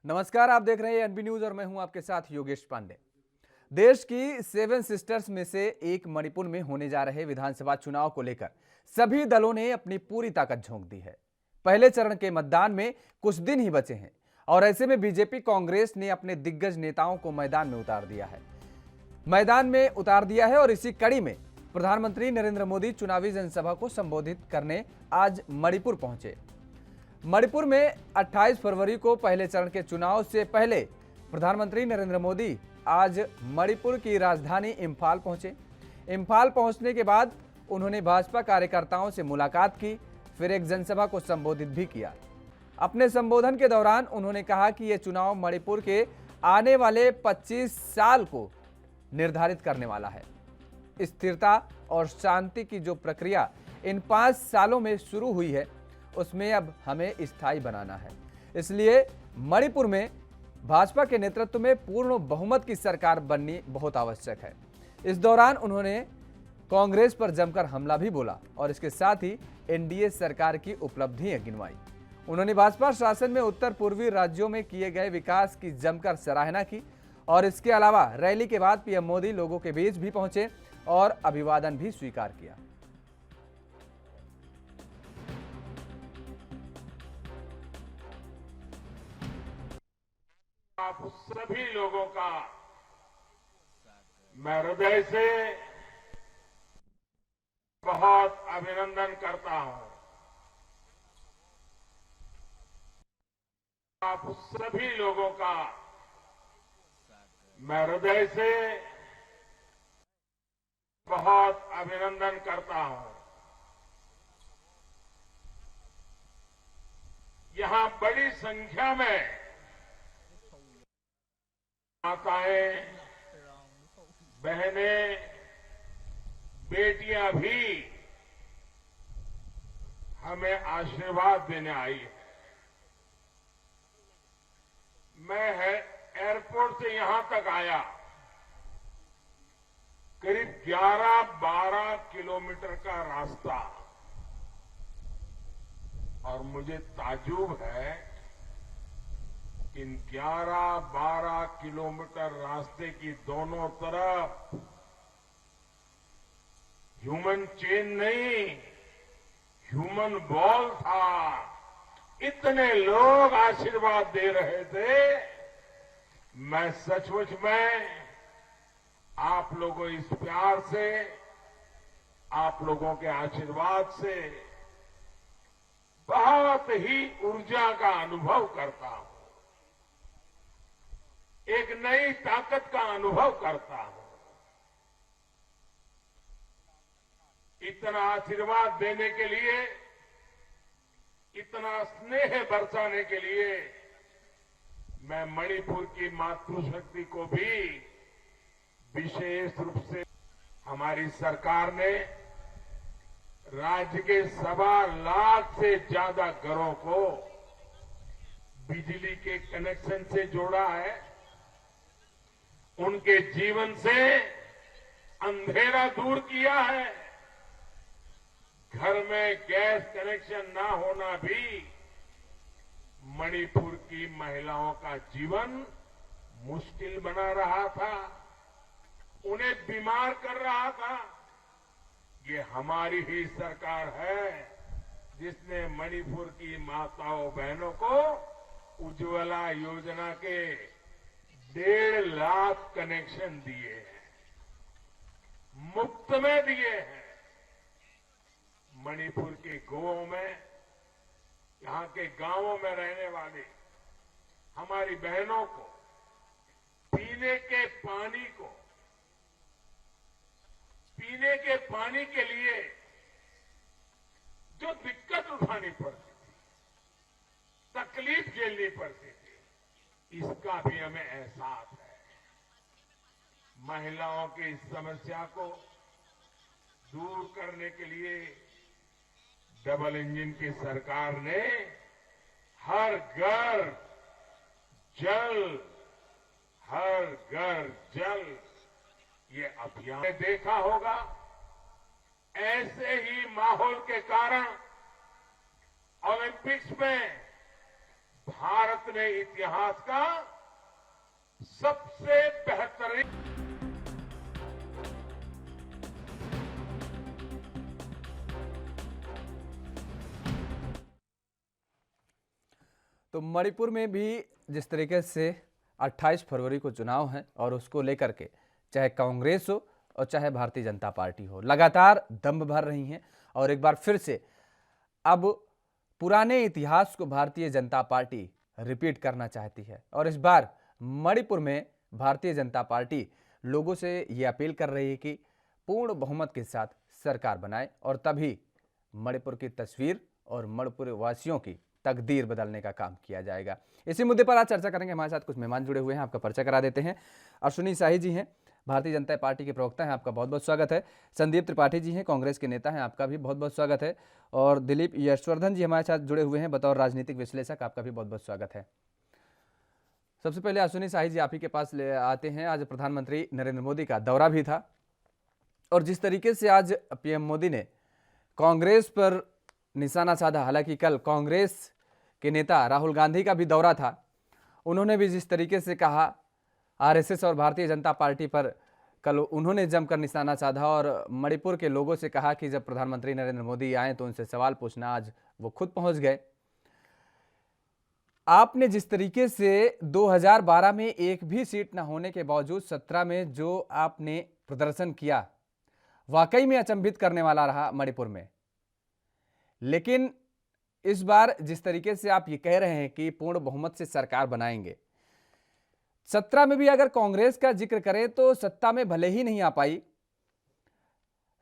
नमस्कार, आप देख रहे हैं एनबी न्यूज और मैं हूं आपके साथ योगेश पांडे। देश की 7 सिस्टर्स में से एक मणिपुर में होने जा रहे विधानसभा चुनाव को लेकर सभी दलों ने अपनी पूरी ताकत झोंक दी है। पहले चरण के मतदान में कुछ दिन ही बचे हैं और ऐसे में बीजेपी कांग्रेस ने अपने दिग्गज नेताओं को मैदान में उतार दिया है और इसी कड़ी में प्रधानमंत्री नरेंद्र मोदी चुनावी जनसभा को संबोधित करने आज मणिपुर पहुंचे। मणिपुर में 28 फरवरी को पहले चरण के चुनाव से पहले प्रधानमंत्री नरेंद्र मोदी आज मणिपुर की राजधानी इंफाल पहुंचे। इंफाल पहुंचने के बाद उन्होंने भाजपा कार्यकर्ताओं से मुलाकात की, फिर एक जनसभा को संबोधित भी किया। अपने संबोधन के दौरान उन्होंने कहा कि यह चुनाव मणिपुर के आने वाले 25 साल को निर्धारित करने वाला है। स्थिरता और शांति की जो प्रक्रिया इन 5 सालों में शुरू हुई है उसमें अब हमें स्थायी बनाना है। इसलिए मणिपुर में भाजपा के नेतृत्व में पूर्ण बहुमत की सरकार बननी बहुत आवश्यक है। इस दौरान उन्होंने कांग्रेस पर जमकर हमला भी बोला और इसके साथ ही एनडीए सरकार की उपलब्धियां गिनवाई। उन्होंने भाजपा शासन में उत्तर पूर्वी राज्यों में किए गए विकास की जमकर सराहना की और इसके अलावा रैली के बाद पीएम मोदी लोगों के बीच भी पहुंचे और अभिवादन भी स्वीकार किया। आप सभी लोगों का मैं हृदय से बहुत अभिनंदन करता हूं। आप सभी लोगों का मैं हृदय से बहुत अभिनंदन करता हूं। यहां बड़ी संख्या में माताएं, बहनें, बेटियां भी हमें आशीर्वाद देने आई है। मैं एयरपोर्ट से यहां तक आया, करीब 11-12 किलोमीटर का रास्ता, और मुझे ताज्जुब है इन 11-12 किलोमीटर रास्ते की दोनों तरफ ह्यूमन चेन नहीं, ह्यूमन वॉल था। इतने लोग आशीर्वाद दे रहे थे। मैं सचमुच में आप लोगों इस प्यार से, आप लोगों के आशीर्वाद से बहुत ही ऊर्जा का अनुभव करता हूं, एक नई ताकत का अनुभव करता हूं। इतना आशीर्वाद देने के लिए, इतना स्नेह बरसाने के लिए मैं मणिपुर की मातृशक्ति को भी विशेष रूप से, हमारी सरकार ने राज्य के 1.25 लाख से ज्यादा घरों को बिजली के कनेक्शन से जोड़ा है। उनके जीवन से अंधेरा दूर किया है। घर में गैस कनेक्शन ना होना भी मणिपुर की महिलाओं का जीवन मुश्किल बना रहा था, उन्हें बीमार कर रहा था। ये हमारी ही सरकार है जिसने मणिपुर की माताओं बहनों को उज्ज्वला योजना के 1.5 लाख कनेक्शन दिए हैं, मुफ्त में दिए हैं। मणिपुर के गांवों में, यहां के गांवों में रहने वाले हमारी बहनों को पीने के पानी के लिए जो दिक्कत उठानी पड़ती थी, तकलीफ झेलनी पड़ती थी, इसका भी हमें एहसास है। महिलाओं की इस समस्या को दूर करने के लिए डबल इंजन की सरकार ने हर घर जल ये अभियान देखा होगा। ऐसे ही माहौल के कारण ओलंपिक्स में भारत ने इतिहास का सबसे बेहतरीन तो मणिपुर में भी जिस तरीके से 28 फरवरी को चुनाव है और उसको लेकर के चाहे कांग्रेस हो और चाहे भारतीय जनता पार्टी हो, लगातार दम भर रही हैं और एक बार फिर से अब पुराने इतिहास को भारतीय जनता पार्टी रिपीट करना चाहती है। और इस बार मणिपुर में भारतीय जनता पार्टी लोगों से ये अपील कर रही है कि पूर्ण बहुमत के साथ सरकार बनाए और तभी मणिपुर की तस्वीर और मणिपुर वासियों की तकदीर बदलने का काम किया जाएगा। इसी मुद्दे पर आज चर्चा करेंगे। हमारे साथ कुछ मेहमान जुड़े हुए हैं, आपका परिचय करा देते हैं। अश्विनी शाही जी हैं, भारतीय जनता पार्टी के प्रवक्ता हैं, आपका बहुत बहुत स्वागत है। संदीप त्रिपाठी जी हैं, कांग्रेस के नेता हैं, आपका भी बहुत बहुत स्वागत है। और दिलीप यशवर्धन जी हमारे साथ जुड़े हुए हैं बतौर राजनीतिक विश्लेषक, आपका भी बहुत बहुत स्वागत है। सबसे पहले अश्विनी शाही जी आप ही के पास ले आते हैं। आज प्रधानमंत्री नरेंद्र मोदी का दौरा भी था और जिस तरीके से आज पीएम मोदी ने कांग्रेस पर निशाना साधा, हालांकि कल कांग्रेस के नेता राहुल गांधी का भी दौरा था, उन्होंने भी जिस तरीके से कहा आरएसएस और भारतीय जनता पार्टी पर कल उन्होंने जमकर निशाना साधा और मणिपुर के लोगों से कहा कि जब प्रधानमंत्री नरेंद्र मोदी आए तो उनसे सवाल पूछना, आज वो खुद पहुंच गए। आपने जिस तरीके से 2012 में एक भी सीट न होने के बावजूद 17 में जो आपने प्रदर्शन किया, वाकई में अचंभित करने वाला रहा मणिपुर में। लेकिन इस बार जिस तरीके से आप ये कह रहे हैं कि पूर्ण बहुमत से सरकार बनाएंगे, 17 में भी अगर कांग्रेस का जिक्र करें तो सत्ता में भले ही नहीं आ पाई,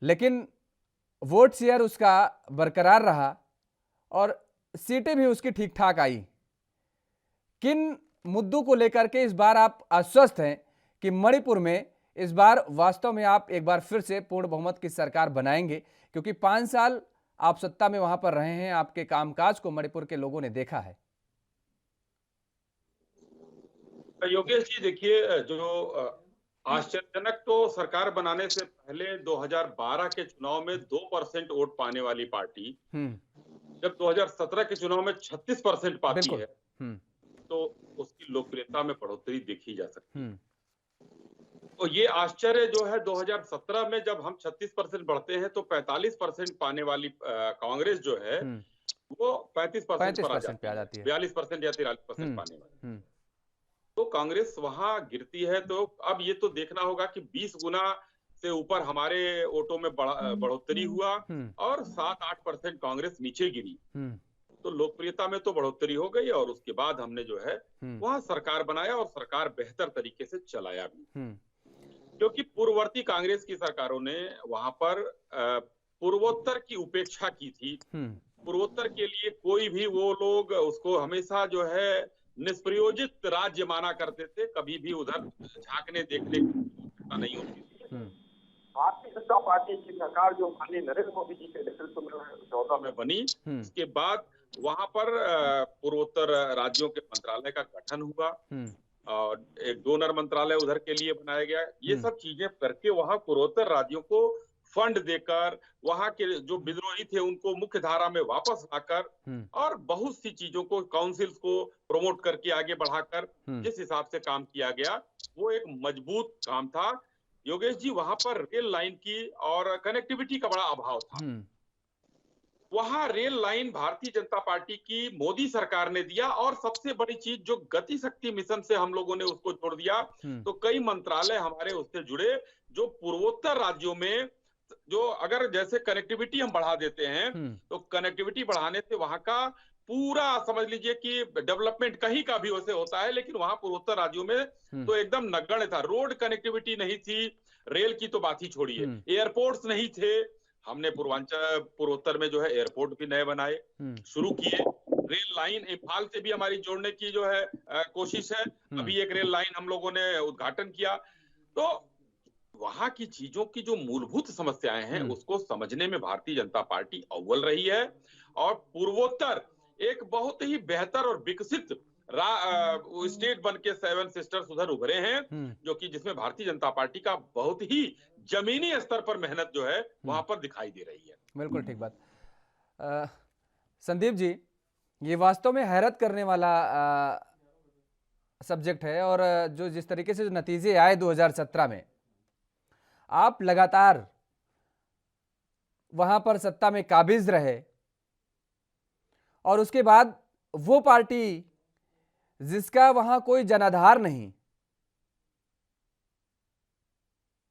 लेकिन वोट शेयर उसका बरकरार रहा और सीटें भी उसकी ठीक ठाक आई। किन मुद्दों को लेकर के इस बार आप आश्वस्त हैं कि मणिपुर में इस बार वास्तव में आप एक बार फिर से पूर्ण बहुमत की सरकार बनाएंगे? क्योंकि 5 साल आप सत्ता में वहां पर रहे हैं, आपके कामकाज को मणिपुर के लोगों ने देखा है। योगेश जी देखिए, जो आश्चर्यजनक तो सरकार बनाने से पहले 2012 के चुनाव में 2% वोट पाने वाली पार्टी जब 2017 के चुनाव में 36% पाती है तो उसकी लोकप्रियता में बढ़ोतरी देखी जा सकती है। तो ये आश्चर्य जो है 2017 में जब हम 36% बढ़ते हैं तो 45% पाने वाली कांग्रेस जो है वो 35% पर आ जाती है, 42% या 43% पाने वाली। तो कांग्रेस वहां गिरती है। तो अब ये तो देखना होगा कि 20 गुना से ऊपर हमारे वोटों में बढ़ोतरी हुआ और 7-8% कांग्रेस नीचे गिरी। तो लोकप्रियता में तो बढ़ोतरी हो गई और उसके बाद हमने जो है वहां सरकार बनाया और सरकार बेहतर तरीके से चलाया भी। क्योंकि पूर्ववर्ती कांग्रेस की सरकारों ने वहां पर पूर्वोत्तर की उपेक्षा की थी। पूर्वोत्तर के लिए कोई भी वो लोग उसको हमेशा जो है निष्प्रयोजित राज्य माना करते थे, कभी भी उधर झांकने देखने की नहीं होती थी। भारतीय जनता पार्टी की सरकार जो माननीय नरेंद्र मोदी जी के नेतृत्व में 2014 में बनी, उसके बाद वहां पर पूर्वोत्तर राज्यों के मंत्रालय का गठन हुआ और एक डोनर मंत्रालय उधर के लिए बनाया गया। ये सब चीजें करके वहां पूर्वोत्तर राज्यों को फंड देकर वहां के जो विद्रोही थे उनको मुख्य धारा में वापस लाकर और बहुत सी चीजों को, काउंसिल्स को प्रमोट करके आगे बढ़ाकर जिस हिसाब से काम किया गया वो एक मजबूत काम था। योगेश जी, वहां पर रेल लाइन की और कनेक्टिविटी का बड़ा अभाव था। वहां rail line Bharatiya Janata party की मोदी सरकार ने दिया और सबसे बड़ी चीज जो गति शक्ति मिशन से हम लोगों ने उसको जोड़ दिया। तो कई मंत्रालय हमारे उससे जुड़े जो पूर्वोत्तर राज्यों में, जो अगर जैसे कनेक्टिविटी हम बढ़ा देते हैं तो कनेक्टिविटी बढ़ाने से वहां का पूरा समझ लीजिए कि डेवलपमेंट कहीं का भी वैसे होता है, लेकिन वहां पूर्वोत्तर राज्यों में तो एकदम नगण्य था। रोड कनेक्टिविटी नहीं थी, रेल की तो बात ही छोड़िए, एयरपोर्ट्स नहीं थे। हमने पूर्वोत्तर में जो है एयरपोर्ट भी नए बनाए, शुरू किए। रेल लाइन इम्फाल से भी हमारी जोड़ने की जो है कोशिश है। अभी एक रेल लाइन हम लोगों ने उद्घाटन किया। तो वहां की चीजों की जो मूलभूत समस्याएं हैं उसको समझने में भारतीय जनता पार्टी अव्वल रही है और पूर्वोत्तर एक बहुत ही बेहतर और विकसित स्टेट बन के 7 सिस्टर्स उधर उभरे हैं, जो कि जिसमें भारतीय जनता पार्टी का बहुत ही जमीनी स्तर पर मेहनत जो है वहां पर दिखाई दे रही है। बिल्कुल ठीक बात। संदीप जी, ये वास्तव में हैरत करने वाला सब्जेक्ट है। और जो जिस तरीके से जो नतीजे आए 2017 में, आप लगातार वहां पर सत्ता में काबिज रहे और उसके बाद वो पार्टी जिसका वहां कोई जनाधार नहीं,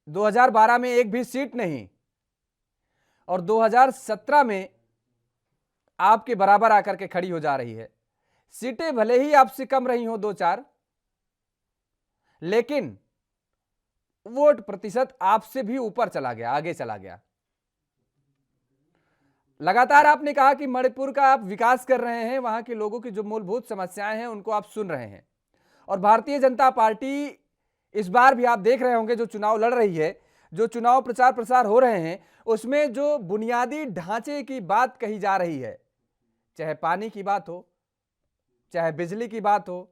2012 में एक भी सीट नहीं, और 2017 में आपके बराबर आकर के खड़ी हो जा रही है। सीटें भले ही आपसे कम रही हो 2-4, लेकिन वोट प्रतिशत आपसे भी ऊपर चला गया, आगे चला गया। लगातार आपने कहा कि मणिपुर का आप विकास कर रहे हैं, वहां के लोगों की जो मूलभूत समस्याएं हैं उनको आप सुन रहे हैं। और भारतीय जनता पार्टी इस बार भी आप देख रहे होंगे जो चुनाव लड़ रही है, जो चुनाव प्रचार प्रसार हो रहे हैं, उसमें जो बुनियादी ढांचे की बात कही जा रही है, चाहे पानी की बात हो, चाहे बिजली की बात हो,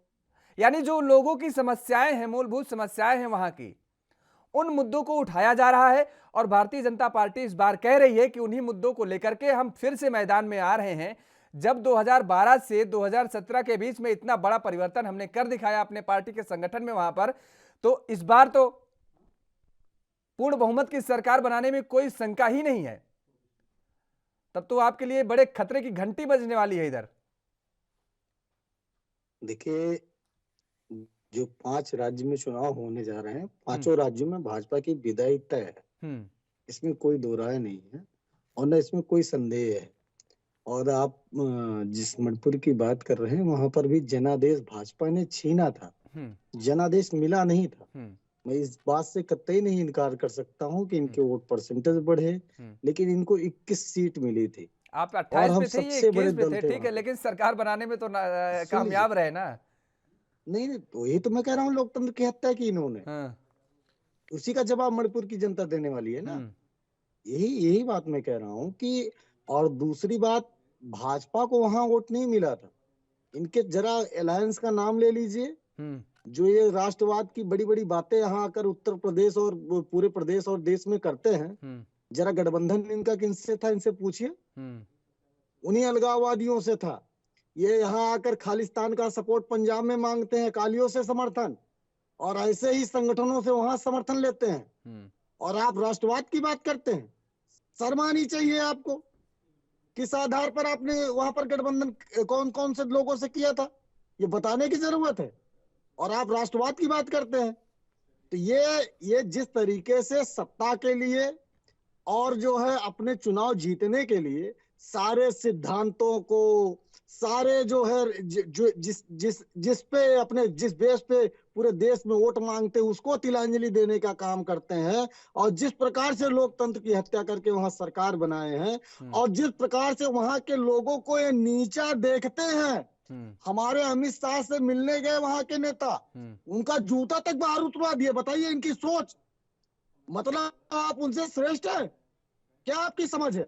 यानी जो लोगों की समस्याएं हैं, मूलभूत समस्याएं हैं वहां की, उन मुद्दों को उठाया जा रहा है। और भारतीय जनता पार्टी इस बार कह रही है कि उन्हीं मुद्दों को लेकर के हम फिर से मैदान में आ रहे हैं। जब 2012 से 2017 के बीच में इतना बड़ा परिवर्तन हमने कर दिखाया अपने पार्टी के संगठन में वहां पर, तो इस बार तो पूर्ण बहुमत की सरकार बनाने में कोई शंका ही नहीं है। तब तो आपके लिए बड़े खतरे की घंटी बजने वाली है इधर। देखिए, जो 5 राज्य में चुनाव होने जा रहे हैं, 5 राज्यों में भाजपा की विदाई तय है, इसमें कोई दो राय नहीं है और न इसमें कोई संदेह है। और आप जिस मणिपुर की बात कर रहे हैं, वहां पर भी जनादेश भाजपा ने छीना था, जनादेश मिला नहीं था। मैं इस बात से कतई नहीं इनकार कर सकता हूं कि इनके वोट परसेंटेज बढ़े, लेकिन इनको 21 सीट मिली थी। आप 28 पे थे, ये 21 पे थे, थे, ठीक है, लेकिन सरकार बनाने में तो कामयाब रहे ना। नहीं, तो यही तो मैं कह रहा हूँ, लोकतंत्र की हत्या की इन्होंने। उसी का जवाब मणिपुर की जनता देने वाली है ना। यही बात मैं कह रहा हूँ कि, और दूसरी बात, भाजपा को वहां वोट नहीं मिला था। इनके जरा अलायंस का नाम ले लीजिए, जो ये राष्ट्रवाद की बड़ी बड़ी बातें यहाँ आकर उत्तर प्रदेश और पूरे प्रदेश और देश में करते हैं, जरा गठबंधन इनका किनसे था, इनसे पूछिए। उन्हीं अलगाववादियों से था। ये यहाँ आकर खालिस्तान का सपोर्ट पंजाब में मांगते हैं, कालियों से समर्थन, और ऐसे ही संगठनों से वहां समर्थन लेते हैं। और आप राष्ट्रवाद की बात करते हैं। शर्म आनी चाहिए आपको। किस आधार पर आपने वहां पर गठबंधन कौन कौन से लोगों से किया था, ये बताने की जरूरत है। और आप राष्ट्रवाद की बात करते हैं। तो ये जिस तरीके से सत्ता के लिए और जो है अपने चुनाव जीतने के लिए सारे सिद्धांतों को, सारे जो है जिस बेस पे पूरे देश में वोट मांगते हैं, उसको तिलांजलि देने का काम करते हैं, और जिस प्रकार से लोकतंत्र की हत्या करके वहां सरकार बनाए हैं, और जिस प्रकार से वहां के लोगों को ये नीचा देखते हैं। हमारे अमित शाह से मिलने गए वहां के नेता, उनका जूता तक बाहर उतरवा दिए। बताइए इनकी सोच, मतलब आप उनसे श्रेष्ठ है क्या? आपकी समझ है?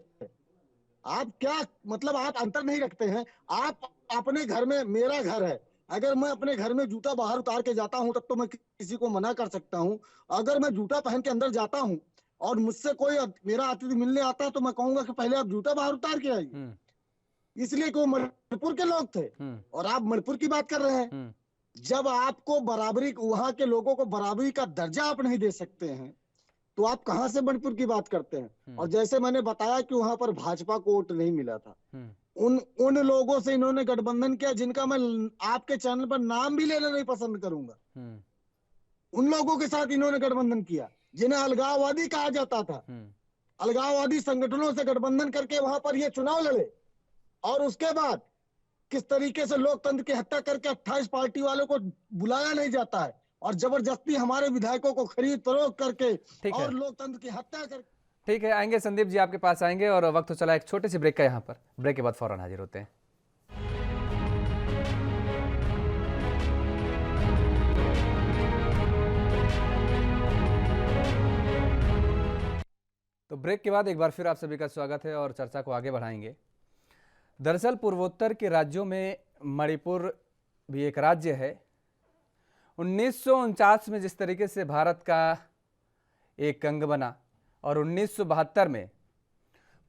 आप क्या मतलब, आप अंतर नहीं रखते हैं। आप अपने घर में, मेरा घर है, अगर मैं अपने घर में जूता बाहर उतार के जाता हूं तब तो मैं किसी को मना कर सकता हूं। अगर मैं जूता पहन के अंदर जाता हूं और मुझसे कोई मेरा अतिथि मिलने आता है तो मैं कहूंगा कि पहले आप जूता बाहर उतार के आइए। इसलिए कि वो मणिपुर के लोग थे और आप मणिपुर की बात कर रहे हैं। जब आपको बराबरी, वहां के लोगों को बराबरी का दर्जा आप नहीं दे सकते हैं, तो आप कहां से मणिपुर की बात करते हैं? और जैसे मैंने बताया कि वहां पर भाजपा को वोट नहीं मिला था, उन लोगों से इन्होंने गठबंधन किया, जिनका मैं आपके चैनल पर नाम भी लेना नहीं पसंद करूंगा। उन लोगों के साथ इन्होंने गठबंधन किया जिन्हें अलगाववादी कहा जाता था। अलगाववादी संगठनों से गठबंधन करके वहां पर ये चुनाव लड़े, और उसके बाद किस तरीके से लोकतंत्र की हत्या करके 28 पार्टी वालों को बुलाया नहीं जाता है, और जबरदस्ती हमारे विधायकों को खरीद फरोख्त करके और लोकतंत्र की हत्या करके। ठीक है, आएंगे संदीप जी, आपके पास आएंगे। और वक्त तो चला एक छोटे से ब्रेक का, यहाँ पर ब्रेक के बाद फौरन हाजिर होते हैं। तो ब्रेक के बाद एक बार फिर आप सभी का स्वागत है और चर्चा को आगे बढ़ाएंगे। दरअसल पूर्वोत्तर के राज्यों में मणिपुर भी एक राज्य है। 1949 में जिस तरीके से भारत का एक अंग बना और 1972 में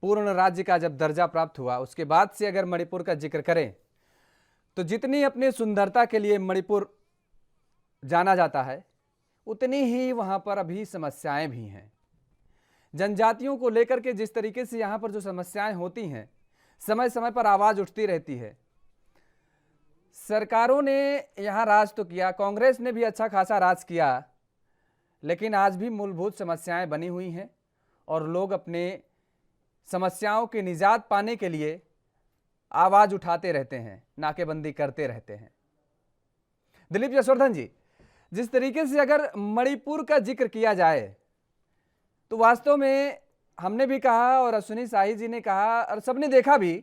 पूर्ण राज्य का जब दर्जा प्राप्त हुआ, उसके बाद से अगर मणिपुर का जिक्र करें तो जितनी अपनी सुंदरता के लिए मणिपुर जाना जाता है, उतनी ही वहां पर अभी समस्याएं भी हैं। जनजातियों को लेकर के जिस तरीके से यहाँ पर जो समस्याएं होती हैं, समय समय पर आवाज उठती रहती है। सरकारों ने यहाँ राज तो किया, कांग्रेस ने भी अच्छा खासा राज किया, लेकिन आज भी मूलभूत समस्याएं बनी हुई हैं और लोग अपने समस्याओं की निजात पाने के लिए आवाज उठाते रहते हैं, नाकेबंदी करते रहते हैं। दिलीप यशवर्धन जी, जिस तरीके से अगर मणिपुर का जिक्र किया जाए तो वास्तव में हमने भी कहा और अश्विनी शाही जी ने कहा और सबने देखा भी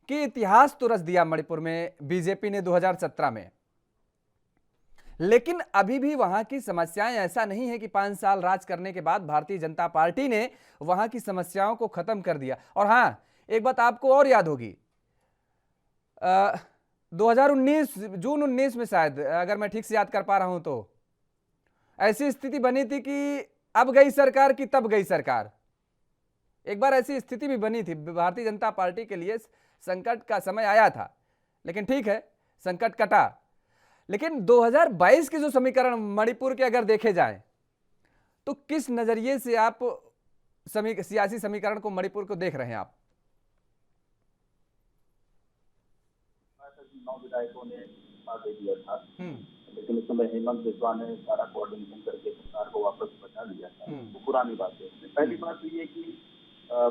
कि इतिहास तो रच दिया मणिपुर में बीजेपी ने 2017 में। लेकिन अभी भी वहां की समस्याएं, ऐसा नहीं है कि 5 साल राज करने के बाद भारतीय जनता पार्टी ने वहां की समस्याओं को खत्म कर दिया। और हां, एक बात आपको और याद होगी, 2019 जून 19 में शायद, अगर मैं ठीक से याद कर पा रहा हूं, तो ऐसी स्थिति बनी थी कि अब गई सरकार की तब गई सरकार। एक बार ऐसी स्थिति भी बनी थी, भारतीय जनता पार्टी के लिए संकट का समय आया था, लेकिन ठीक है, संकट कटा। लेकिन 2022 के जो समीकरण मणिपुर के अगर देखे जाएं, तो किस नजरिए से आप सियासी समीकरण को मणिपुर को देख रहे हैं आप? 9 विधायकों ने साथ दे दिया था, लेकिन उस समय हेमंत बिस्वा ने सारा कोऑर्डिनेशन करके सरकार को वापस बचा लिया था। वो पुरानी बात है। पहली बात तो ये कि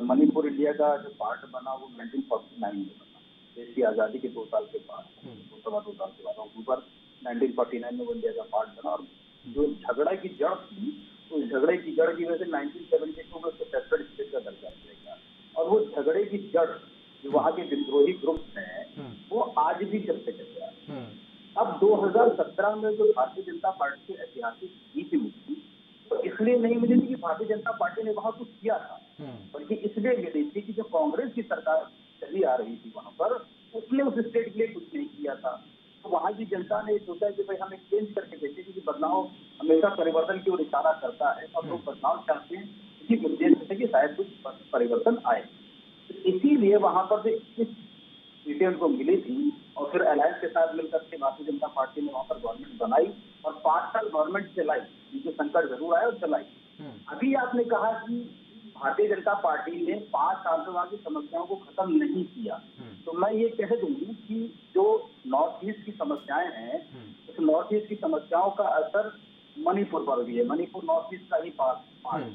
मणिपुर इंडिया का जो पार्ट बना वो 1949 में बना, देश की आजादी के 2 साल के बाद, 2 साल के बाद अक्टूबर 1949 में वो इंडिया का पार्ट बना। और जो झगड़ा की जड़ थी, तो झगड़े की जड़ की वजह से 1972 में उसको सेपरेट स्टेट का दर्जा मिलेगा। और वो झगड़े की जड़ जो वहाँ के विद्रोही ग्रुप हैं, वो आज भी चलते चल रहा है। अब 2017 में जो भारतीय जनता पार्टी की ऐतिहासिक जीत मिली, तो इसलिए नहीं मिली थी कि भारतीय जनता पार्टी ने वहां कुछ किया था, बल्कि इसलिए मिली थी कि जो कांग्रेस की सरकार चली आ रही थी वहां पर, उसने उस स्टेट के लिए कुछ नहीं किया था। तो वहां की जनता ने सोचा कि भाई हमें चेंज करके देखें, क्योंकि बदलाव हमेशा परिवर्तन की ओर इशारा करता है और लोग बदलाव चाहते हैं इसी उद्देश्य से कि शायद कुछ परिवर्तन आए। तो इसीलिए वहां पर जो सीटें उनको मिली थी और फिर अलायंस के साथ मिलकर के भारतीय जनता पार्टी ने वहां पर गवर्नमेंट बनाई और 5 साल गवर्नमेंट चलाई, जिससे संकट जरूर आया और चलाई। अभी आपने कहा कि भारतीय जनता पार्टी ने 5 साल से वहां की समस्याओं को खत्म नहीं किया, तो मैं ये कह दूंगी कि जो नॉर्थ ईस्ट की समस्याएं हैं, उस नॉर्थ ईस्ट की समस्याओं का असर मणिपुर पर भी है। मणिपुर नॉर्थ ईस्ट का ही पार्ट,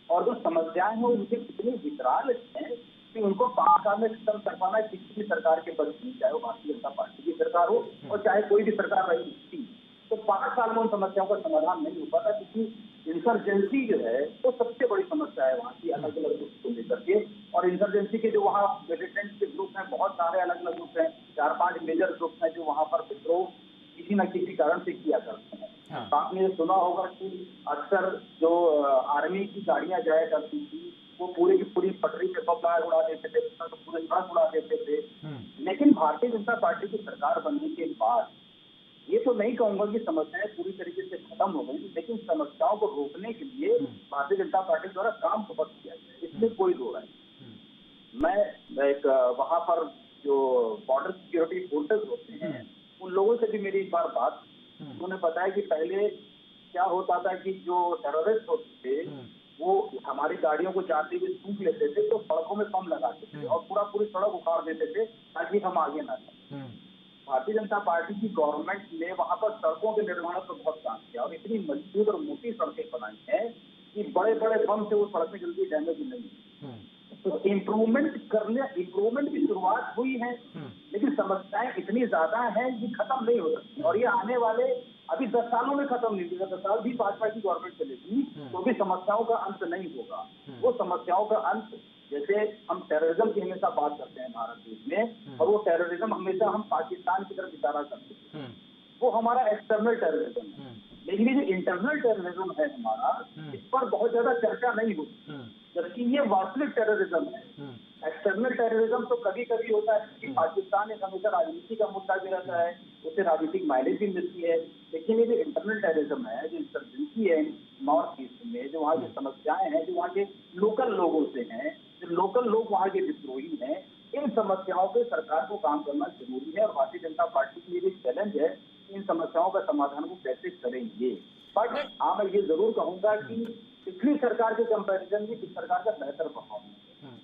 और जो समस्याएं हैं उनके कितने विकराल हैं कि उनको 5 साल में खत्म कर पाना किसी भी सरकार के बस नहीं, चाहे वो भारतीय जनता पार्टी की सरकार हो और चाहे कोई भी सरकार रही थी, तो 5 साल में उन समस्याओं का समाधान नहीं हो पाता, क्योंकि इंसर्जेंसी जो है वो सबसे बड़ी समस्या है वहाँ की, अलग अलग ग्रुप को लेकर के। और इंसर्जेंसी के जो वहाँ मिलिटेंट के ग्रुप हैं, बहुत सारे अलग अलग ग्रुप हैं, 4-5 मेजर ग्रुप हैं जो वहाँ पर विद्रोह किसी न किसी कारण से किया करते हैं। आपने ये सुना होगा कि अक्सर जो आर्मी की गाड़ियां जाया करती थी, वो पूरी की पूरी पटरी पे बम उड़ा देते थे, तो पूरे सड़क उड़ा देते थे। लेकिन भारतीय जनता पार्टी की सरकार बनने के बाद ये तो नहीं कहूंगा कि समस्याएं पूरी तरीके से खत्म हो गई, लेकिन समस्याओं को रोकने के लिए भारतीय जनता पार्टी द्वारा काम बहुत किया गया, इसमें कोई दो राय। मैं एक वहां पर जो बॉर्डर सिक्योरिटी फोर्सेस होते हैं, उन लोगों से भी मेरी एक बार बात, उन्होंने बताया कि पहले क्या होता था कि जो टेररिस्ट होते थे वो हमारी गाड़ियों को जाते हुए सूख लेते थे, तो सड़कों में बम लगाते थे और पूरी सड़क उखाड़ देते थे ताकि हम आगे ना जाए। भारतीय जनता पार्टी की गवर्नमेंट ने वहां पर सड़कों के निर्माण पर बहुत काम किया और इतनी मजबूत और मोटी सड़कें बनाई हैं कि बड़े बड़े बम से वो सड़कें जल्दी डैमेज नहीं। तो इम्प्रूवमेंट की शुरुआत हुई है, लेकिन समस्याएं इतनी ज्यादा हैं कि खत्म नहीं हो सकती, और ये आने वाले अभी 10 सालों में खत्म नहीं होगा। 10 साल भी भाजपा की गवर्नमेंट चलेगी तो भी समस्याओं का अंत नहीं होगा। वो समस्याओं का अंत, जैसे हम टेररिज्म की हमेशा बात करते हैं भारत देश में, और वो टेररिज्म हमेशा हम पाकिस्तान की तरफ इशारा करते हैं, वो हमारा एक्सटर्नल टेररिज्म है। लेकिन ये जो इंटरनल टेररिज्म है हमारा, इस पर बहुत ज्यादा चर्चा नहीं होती, जबकि ये वास्तविक टेररिज्म है। एक्सटर्नल टेररिज्म तो कभी कभी होता है कि पाकिस्तान एक हमेशा राजनीति का मुद्दा भी रहता है, उससे राजनीतिक माइलेज भी मिलती है। लेकिन ये जो इंटरनल टेररिज्म है, जो इंसर्जेंसी है नॉर्थ ईस्ट में, जो वहाँ की समस्याएं हैं, जो वहाँ के लोकल लोगों से हैं, जो लोकल लोग वहाँ के विद्रोही हैं, इन समस्याओं पे सरकार को काम करना जरूरी है और भारतीय जनता पार्टी के लिए भी चैलेंज है इन समस्याओं का समाधान वो कैसे करेंगे। बट हाँ, मैं ये जरूर कहूंगा कि पिछली सरकार के कंपैरिजन में इस सरकार का बेहतर परफॉर्मेंस है।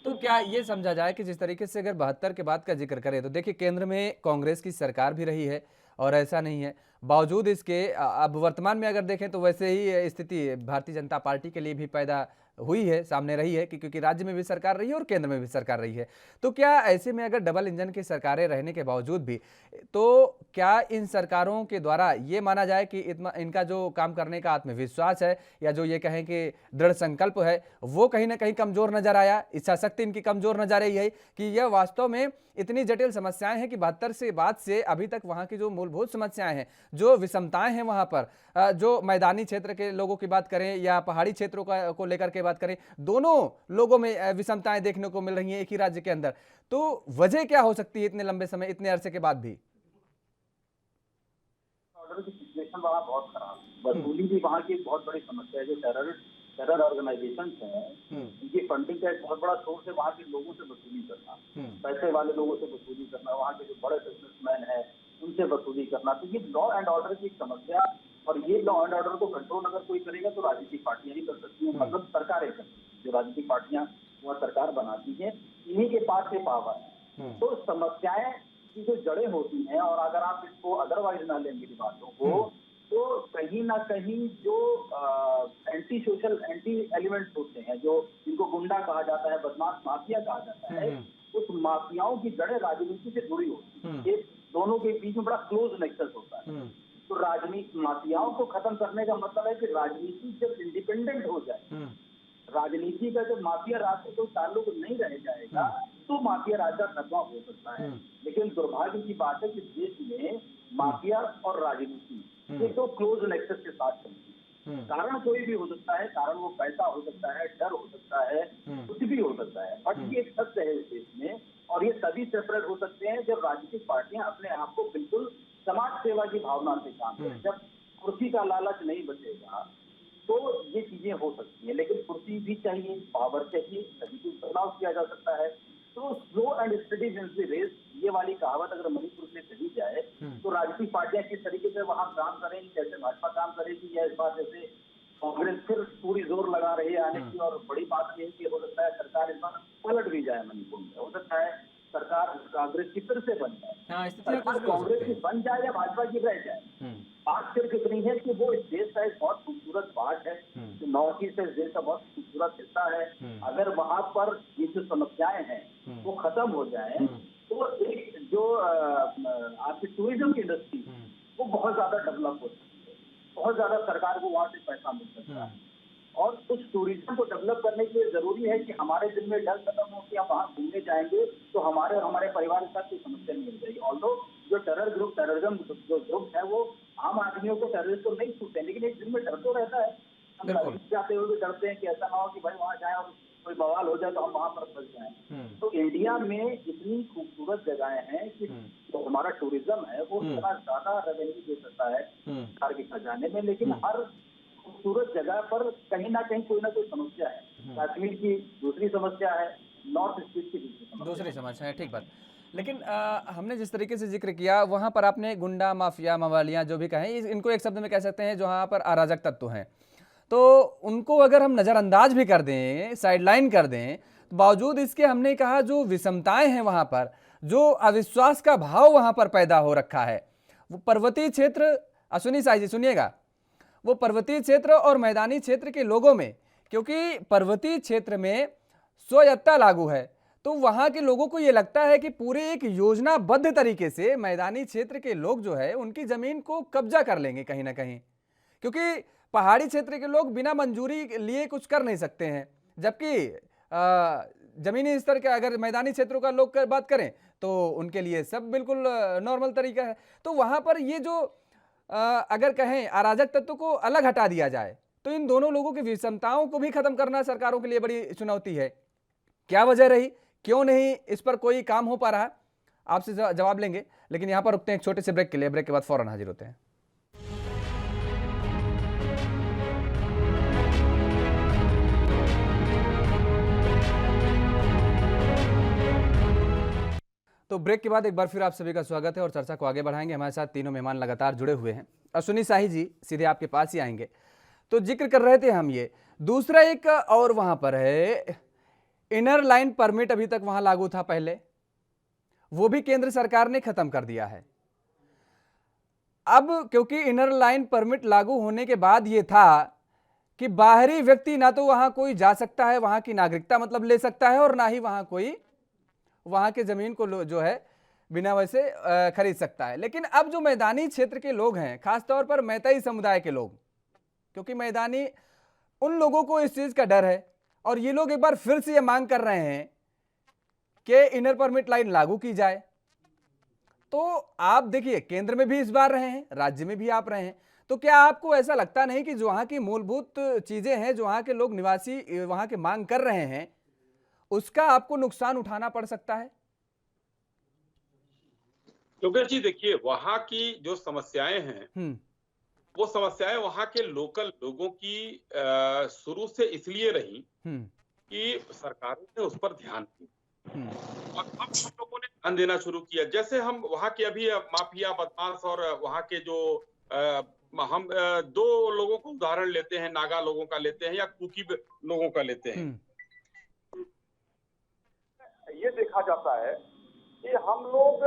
तो क्या ये समझा जाए कि जिस तरीके से अगर 72 के बाद का जिक्र करें तो देखिए केंद्र में कांग्रेस की सरकार भी रही है और ऐसा नहीं है, बावजूद इसके अब वर्तमान में अगर देखें तो वैसे ही स्थिति भारतीय जनता पार्टी के लिए भी पैदा हुई है, सामने रही है कि क्योंकि राज्य में भी सरकार रही है और केंद्र में भी सरकार रही है। तो क्या ऐसे में अगर डबल इंजन की सरकारें रहने के बावजूद भी, तो क्या इन सरकारों के द्वारा ये माना जाए कि इनका जो काम करने का आत्मविश्वास है या जो ये कहें कि दृढ़ संकल्प है वो कहीं ना कहीं कमजोर नजर आया, इच्छा शक्ति इनकी कमजोर नजर आई है कि यह वास्तव में इतनी जटिल समस्याएं हैं कि 72 से बाद से अभी तक वहां की जो मूलभूत समस्याएं हैं, जो विषमताएं हैं वहां पर, जो मैदानी क्षेत्र के लोगों की बात करें या पहाड़ी क्षेत्रों को लेकर के बात करें, दोनों लोगों में विषमताएं देखने को मिल रही हैं एक ही राज्य के अंदर। तो वजह क्या हो सकती है इतने लंबे समय, इतने अरसे के बाद भी? ऑर्डर की सिचुएशन वहाँ बहुत खराब है, वसूली भी वहाँ की एक बहुत बड़ी समस्या है। जो टेरर ऑर्गेनाइजेशन हैं, इनकी फंडिंग का एक बहुत बड़ा सोर्स है वहाँ के लोगों से वसूली करना, पैसे वाले लोगों से वसूली करना, वहाँ के जो बड़े बिजनेसमैन हैं उनसे वसूली करना। तो ये लॉ एंड ऑर्डर की समस्या, और ये लॉ एंड ऑर्डर को कंट्रोल अगर कोई करेगा तो राजनीतिक पार्टियां ही कर सकती हैं, मतलब सरकारें करती हैं। जो राजनीतिक पार्टियां वह सरकार बनाती हैं, इन्हीं के पास से पावर है। तो समस्याएं की जो जड़ें होती हैं, और अगर आप इसको अदरवाइज ना लें मेरी बातों को, तो कहीं ना कहीं जो एंटी सोशल एंटी एलिमेंट्स होते हैं, जो जिनको गुंडा कहा जाता है, बदमाश माफिया कहा जाता है, उस माफियाओं की जड़ें राजनीति से जुड़ी होती है। दोनों के बीच में बड़ा क्लोज नेक्सस होता है। तो राजनीति माफियाओं को खत्म करने का मतलब है कि राजनीति जब इंडिपेंडेंट हो जाए, राजनीति का जब माफिया राज से कोई ताल्लुक नहीं रह जाएगा तो माफिया राज का खत्म हो सकता है। लेकिन दुर्भाग्य की बात है कि देश में माफिया और राजनीति ये तो क्लोज नेक्सस के साथ चलती है। कारण कोई भी हो सकता है, कारण वो पैसा हो सकता है, डर हो सकता है, कुछ भी हो सकता है। बट ये एक सत्य है इस देश में, और ये तभी सेपरेट हो सकते हैं जब राजनीतिक पार्टियां अपने आप को बिल्कुल समाज सेवा की भावना से काम करें। जब कुर्सी का लालच नहीं बचेगा तो ये चीजें हो सकती हैं। लेकिन कुर्सी भी चाहिए, पावर चाहिए, तभी तो बदलाव किया जा सकता है। तो slow and steady wins the race, ये वाली कहावत अगर मणिपुर से कही जाए तो राजनीतिक पार्टियां किस तरीके से वहां काम करेंगी, कैसे भाजपा काम करेगी, या इस बार जैसे कांग्रेस फिर पूरी जोर लगा रही है आने की। और बड़ी बात यह कि हो सकता है सरकार इस बार पलट भी जाए मणिपुर में, हो सकता है सरकार कांग्रेस की फिर से बन जाए, सरकार कांग्रेस की बन जाए या भाजपा की रह जाए। बात सिर्फ इतनी है कि वो इस देश का एक बहुत खूबसूरत पार्ट है, जो नॉर्थ ईस्ट इस देश का बहुत खूबसूरत हिस्सा है। अगर वहां पर ये जो समस्याएं हैं वो खत्म हो जाए तो एक जो आपकी टूरिज्म की इंडस्ट्री वो बहुत ज्यादा डेवलप हो सकती है, बहुत ज्यादा सरकार को वहां से पैसा मिल सकता है। और उस टूरिज्म को डेवलप करने के लिए जरूरी है कि हमारे दिल में डर खत्म हो कि हम वहाँ घूमने जाएंगे तो हमारे परिवार के साथ कोई समस्या नहीं मिल जाएगी। ऑल्दो जो टेररिज्म जो ग्रुप है वो आम आदमियों को, टेररिस्ट को नहीं छूटते, लेकिन एक दिल में डर तो रहता है। हम जाते हुए भी डरते हैं कि ऐसा ना हो कि भाई वहाँ जाए और कोई बवाल हो जाए तो हम वहाँ पर फंस जाएं। तो इंडिया में इतनी खूबसूरत जगहें हैं कि जो हमारा टूरिज्म है वो इतना ज्यादा रेवेन्यू दे सकता है सरकार के खजाने में, लेकिन हर खूबसूरत जगह पर कहीं ना कोई समस्या है। कश्मीर की दूसरी समस्या है, नॉर्थ ईस्ट की दूसरी समस्या है। ठीक बात। लेकिन हमने जिस तरीके से जिक्र किया वहां पर आपने गुंडा, माफिया, मवालियां जो भी कहें, इनको एक शब्द में कह सकते हैं जो वहां पर अराजक तत्व हैं, तो उनको अगर हम नज़रअंदाज भी कर दें, साइडलाइन कर दें, तो बावजूद इसके हमने कहा जो विषमताएं हैं वहां पर, जो अविश्वास का भाव वहां पर पैदा हो रखा है, वो पर्वतीय क्षेत्र, अश्विनी साई जी सुनिएगा, वो पर्वतीय क्षेत्र और मैदानी क्षेत्र के लोगों में, क्योंकि पर्वतीय क्षेत्र में स्वायत्तता लागू है तो वहां के लोगों को यह लगता है कि पूरे एक योजनाबद्ध तरीके से मैदानी क्षेत्र के लोग जो है उनकी जमीन को कब्जा कर लेंगे कहीं ना कहीं, क्योंकि पहाड़ी क्षेत्र के लोग बिना मंजूरी लिए कुछ कर नहीं सकते हैं, जबकि जमीनी स्तर के अगर मैदानी क्षेत्रों का लोग बात करें तो उनके लिए सब बिल्कुल नॉर्मल तरीका है। तो वहां पर ये जो अगर कहें अराजक तत्व को अलग हटा दिया जाए तो इन दोनों लोगों की विषमताओं को भी खत्म करना सरकारों के लिए बड़ी चुनौती है। क्या वजह रही, क्यों नहीं इस पर कोई काम हो पा रहा, आपसे जवाब लेंगे। लेकिन यहां पर रुकते हैं एक छोटे से ब्रेक के लिए, ब्रेक के बाद फौरन हाजिर होते हैं। तो ब्रेक के बाद एक बार फिर आप सभी का स्वागत है और चर्चा को आगे बढ़ाएंगे। हमारे साथ तीनों मेहमान लगातार जुड़े हुए हैं। अश्विनी शाही जी सीधे आपके पास ही आएंगे। तो जिक्र कर रहे थे हम, ये दूसरा एक और वहां पर है, इनर लाइन परमिट अभी तक वहां लागू था पहले, वो भी केंद्र सरकार ने खत्म कर दिया है। अब क्योंकि इनर लाइन परमिट लागू होने के बाद ये था कि बाहरी व्यक्ति ना तो वहां कोई जा सकता है, वहां की नागरिकता मतलब ले सकता है, और ना ही वहां कोई वहां के जमीन को जो है बिना वैसे खरीद सकता है। लेकिन अब जो मैदानी क्षेत्र के लोग हैं, खासतौर पर मैतेई समुदाय के लोग, क्योंकि मैदानी उन लोगों को इस चीज का डर है और ये लोग एक बार फिर से ये मांग कर रहे हैं कि इनर परमिट लाइन लागू की जाए। तो आप देखिए, केंद्र में भी इस बार रहे हैं, राज्य में भी आप रहे हैं, तो क्या आपको ऐसा लगता नहीं कि जो वहां की मूलभूत चीजें हैं, जो वहां के लोग निवासी वहां के मांग कर रहे हैं, उसका आपको नुकसान उठाना पड़ सकता है? योगेश जी देखिए, वहां की जो समस्याएं हैं वो समस्याएं वहां के लोकल लोगों की शुरू से इसलिए रही कि सरकारों ने उस पर ध्यान दिया और अब हम लोगों ने ध्यान देना शुरू किया। जैसे हम वहां के अभी माफिया, बदमाश और वहां के जो हम दो लोगों को उदाहरण लेते हैं, नागा लोगों का लेते हैं या कुकी लोगों का लेते हैं। ये देखा जाता है कि हम लोग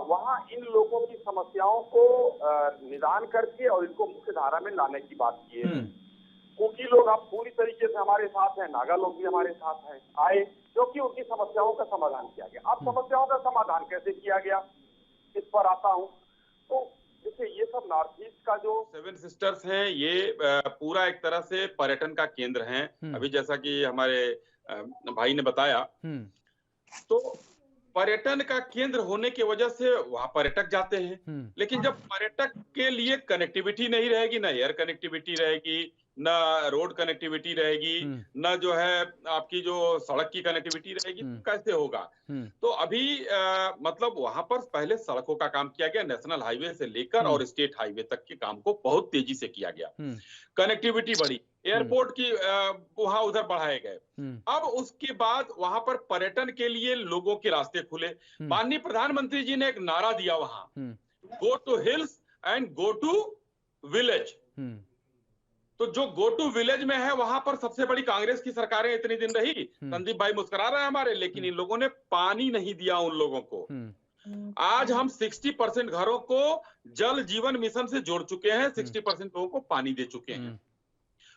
वहाँ इन लोगों की समस्याओं को निदान करके और इनको मुख्य धारा में लाने की बात की है। कुकी लोग अब पूरी तरीके से हमारे साथ हैं, नागा लोग भी हमारे साथ हैं, आए, क्योंकि उनकी समस्याओं का समाधान किया गया। अब समस्याओं का समाधान कैसे किया गया, इस पर आता हूँ। तो देखिए, ये सब नॉर्थ ईस्ट का जो 7 सिस्टर्स हैं, ये पूरा एक तरह से पर्यटन का केंद्र है। अभी जैसा कि हमारे भाई ने बताया, तो पर्यटन का केंद्र होने की वजह से वहां पर्यटक जाते हैं। लेकिन जब पर्यटक के लिए कनेक्टिविटी नहीं रहेगी, ना एयर कनेक्टिविटी रहेगी, ना रोड कनेक्टिविटी रहेगी, ना जो है आपकी जो सड़क की कनेक्टिविटी रहेगी, तो कैसे होगा? तो अभी मतलब वहां पर पहले सड़कों का काम किया गया, नेशनल हाईवे से लेकर और स्टेट हाईवे तक के काम को बहुत तेजी से किया गया। कनेक्टिविटी बढ़ी, एयरपोर्ट की वहां उधर बढ़ाए गए। अब उसके बाद वहां पर पर्यटन के लिए लोगों के रास्ते खुले। माननीय प्रधानमंत्री जी ने एक नारा दिया वहां, go to hills and go to village. तो जो गो टू विलेज में है, वहां पर सबसे बड़ी कांग्रेस की सरकारें इतनी दिन रही। संदीप भाई मुस्कुरा रहे हैं हमारे, लेकिन इन लोगों ने पानी नहीं दिया उन लोगों को। आज हम 60% घरों को जल जीवन मिशन से जोड़ चुके हैं, 60% लोगों को पानी दे चुके हैं।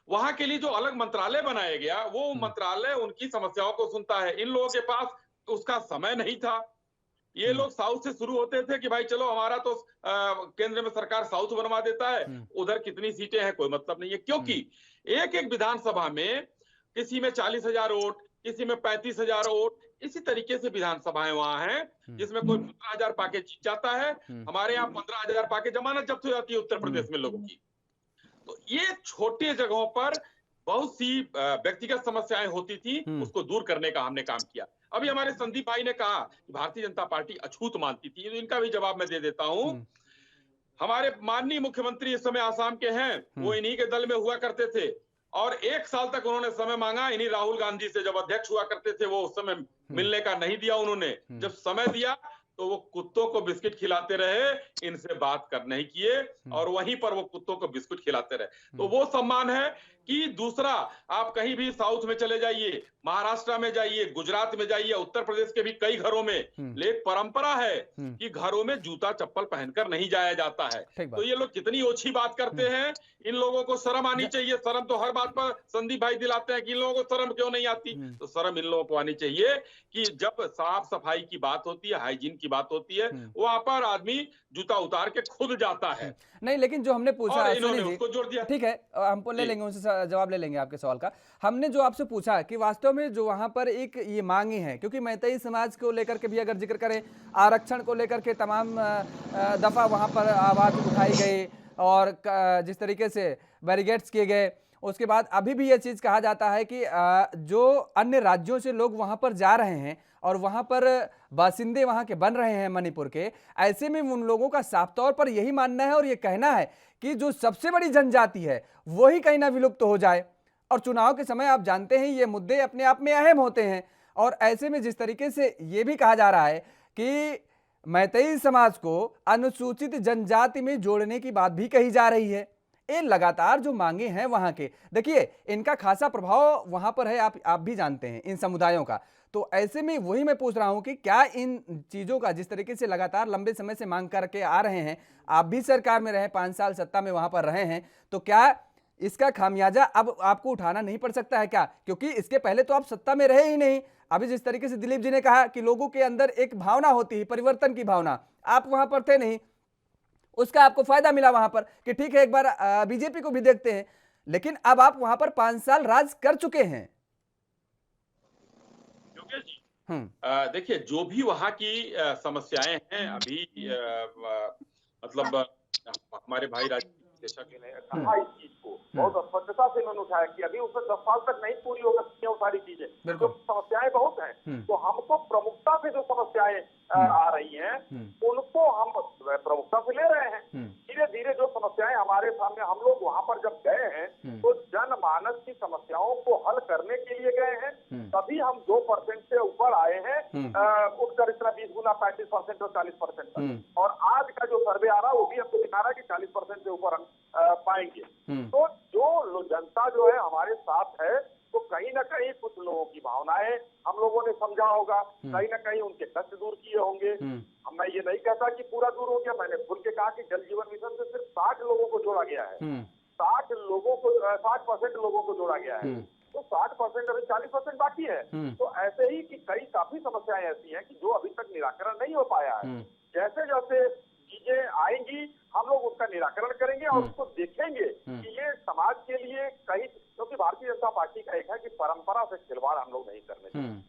वहां के लिए जो अलग मंत्रालय बनाया गया, वो मंत्रालय उनकी समस्याओं को सुनता है। इन लोगों के पास उसका समय नहीं था। ये लोग साउथ से शुरू होते थे कि भाई चलो हमारा तो केंद्र में सरकार साउथ बनवा देता है, उधर कितनी सीटें हैं कोई मतलब नहीं है। क्योंकि एक एक विधानसभा में किसी में 40,000 वोट, किसी में 35,000 वोट, इसी तरीके से विधानसभाएं वहां हैं, जिसमें कोई 15,000 पाके जीत जाता है। हमारे यहाँ 15,000 पाके जमानत जब्त हो जाती है उत्तर प्रदेश में लोगों की। तो ये छोटे जगहों पर बहुत सी व्यक्तिगत समस्याएं होती थी, उसको दूर करने का हमने काम किया। अभी हमारे संदीप भाई ने कहा कि भारतीय जनता पार्टी अछूत मानती थी, तो इनका भी जवाब मैं दे देता हूं। हमारे माननीय मुख्यमंत्री इस समय आसाम के हैं, वो इन्हीं के दल में हुआ करते थे और 1 साल तक उन्होंने समय मांगा इन्हीं राहुल गांधी से। जब अध्यक्ष हुआ करते थे, वो उस समय मिलने का नहीं दिया उन्होंने। जब समय दिया तो वो कुत्तों को बिस्किट खिलाते रहे, इनसे बात कर नहीं किए और वहीं पर वो कुत्तों को बिस्कुट खिलाते रहे। तो वो सम्मान है। कि दूसरा, आप कहीं भी साउथ में चले जाइए, महाराष्ट्र में जाइए, गुजरात में जाइए, उत्तर प्रदेश के भी कई घरों में एक परंपरा है कि घरों में जूता चप्पल पहनकर नहीं जाया जाता है। तो ये लोग कितनी ओछी बात करते हैं। इन लोगों को शर्म आनी चाहिए। शर्म तो हर बात पर संदीप भाई दिलाते हैं कि इन लोगों को शर्म क्यों नहीं आती। तो शर्म इन लोगों को आनी चाहिए कि जब साफ सफाई की बात होती है, हाइजीन की बात होती है, वहां पर आदमी जूता उतार के खुद जाता है। नहीं, लेकिन जो हमने पूछा, इन्होंने उसको जोड़ दिया। ठीक है, हमको ले लेंगे, उनसे जवाब ले लेंगे आपके सवाल का। हमने जो आपसे पूछा कि वास्तव में जो वहां पर एक ये मांगी है, क्योंकि मैतेई समाज को लेकर के भी अगर जिक्र करें, आरक्षण को लेकर के तमाम दफा वहां पर आवाज उठाई गई और जिस तरीके से बैरिकेड्स किए गए, उसके बाद अभी भी ये चीज कहा जाता है कि जो अन्य राज्यों से लोग वहां पर जा रहे हैं और वहां पर बासिंदे वहां के बन रहे हैं मणिपुर के, ऐसे में उन लोगों का साफ तौर पर यही मानना है और ये कहना है कि जो सबसे बड़ी जनजाति है वही कहीं ना विलुप्त हो जाए। और चुनाव के समय आप जानते हैं ये मुद्दे अपने आप में अहम होते हैं, और ऐसे में जिस तरीके से ये भी कहा जा रहा है कि मैतेई समाज को अनुसूचित जनजाति में जोड़ने की बात भी कही जा रही है। ये लगातार जो मांगे हैं वहां के, देखिए इनका खासा प्रभाव वहां पर है, आप भी जानते हैं इन समुदायों का। तो ऐसे में वही मैं पूछ रहा हूं कि क्या इन चीजों का, जिस तरीके से लगातार लंबे समय से मांग करके आ रहे हैं, आप भी सरकार में रहे, 5 साल सत्ता में वहां पर रहे हैं, तो क्या इसका खामियाजा अब आपको उठाना नहीं पड़ सकता है क्या? क्योंकि इसके पहले तो आप सत्ता में रहे ही नहीं। अभी जिस तरीके से दिलीप जी ने कहा कि लोगों के अंदर एक भावना होती है, परिवर्तन की भावना, आप वहां पर थे नहीं, उसका आपको फायदा मिला वहां पर कि ठीक है एक बार बीजेपी को भी देखते हैं। लेकिन अब आप वहां पर 5 साल राज कर चुके हैं। देखिए, जो भी वहां की समस्याएं हैं अभी, मतलब हमारे भाई राजेश ने कहा इस चीज को बहुत स्पष्टता से उन्होंने उठाया कि अभी उसमें 10 साल तक नहीं पूरी हो सकती है वो सारी चीजें, तो समस्याएं बहुत हैं। तो हमको प्रमुखता से जो समस्याएं आ रही हैं उनको हम प्रमुखता से ले रहे हैं। धीरे धीरे जो समस्याएं हमारे सामने, हम लोग वहां पर जब गए हैं तो जनमानस की समस्याओं को हल करने के लिए गए हैं, तभी हम 2% से ऊपर आए हैं, उठकर इतना 20 गुना 35% और 40% तक। और आज का जो सर्वे आ रहा है वो भी हमको दिखा रहा है कि 40% से ऊपर हम पाएंगे। तो जो जनता जो है हमारे साथ है, तो कहीं ना कहीं कुछ लोगों की भावनाएं हम लोगों ने समझा होगा, कहीं ना कहीं उनके कष्ट दूर किए होंगे। मैं ये नहीं कहता कि पूरा दूर हो गया, मैंने खुल के कहा कि जल जीवन मिशन से सिर्फ 60 लोगों को जोड़ा गया है, 60% लोगों को जोड़ा गया है, तो 60% अभी 40% बाकी है। तो ऐसे ही कि कई काफी समस्याएं ऐसी हैं कि जो अभी तक निराकरण नहीं हो पाया है। जैसे जैसे चीजें आएंगी हम लोग उसका निराकरण करेंगे और उसको देखेंगे कि ये समाज के लिए कहीं, क्योंकि भारतीय जनता पार्टी का एक है कि परंपरा से खिलवाड़ हम लोग नहीं करने देंगे,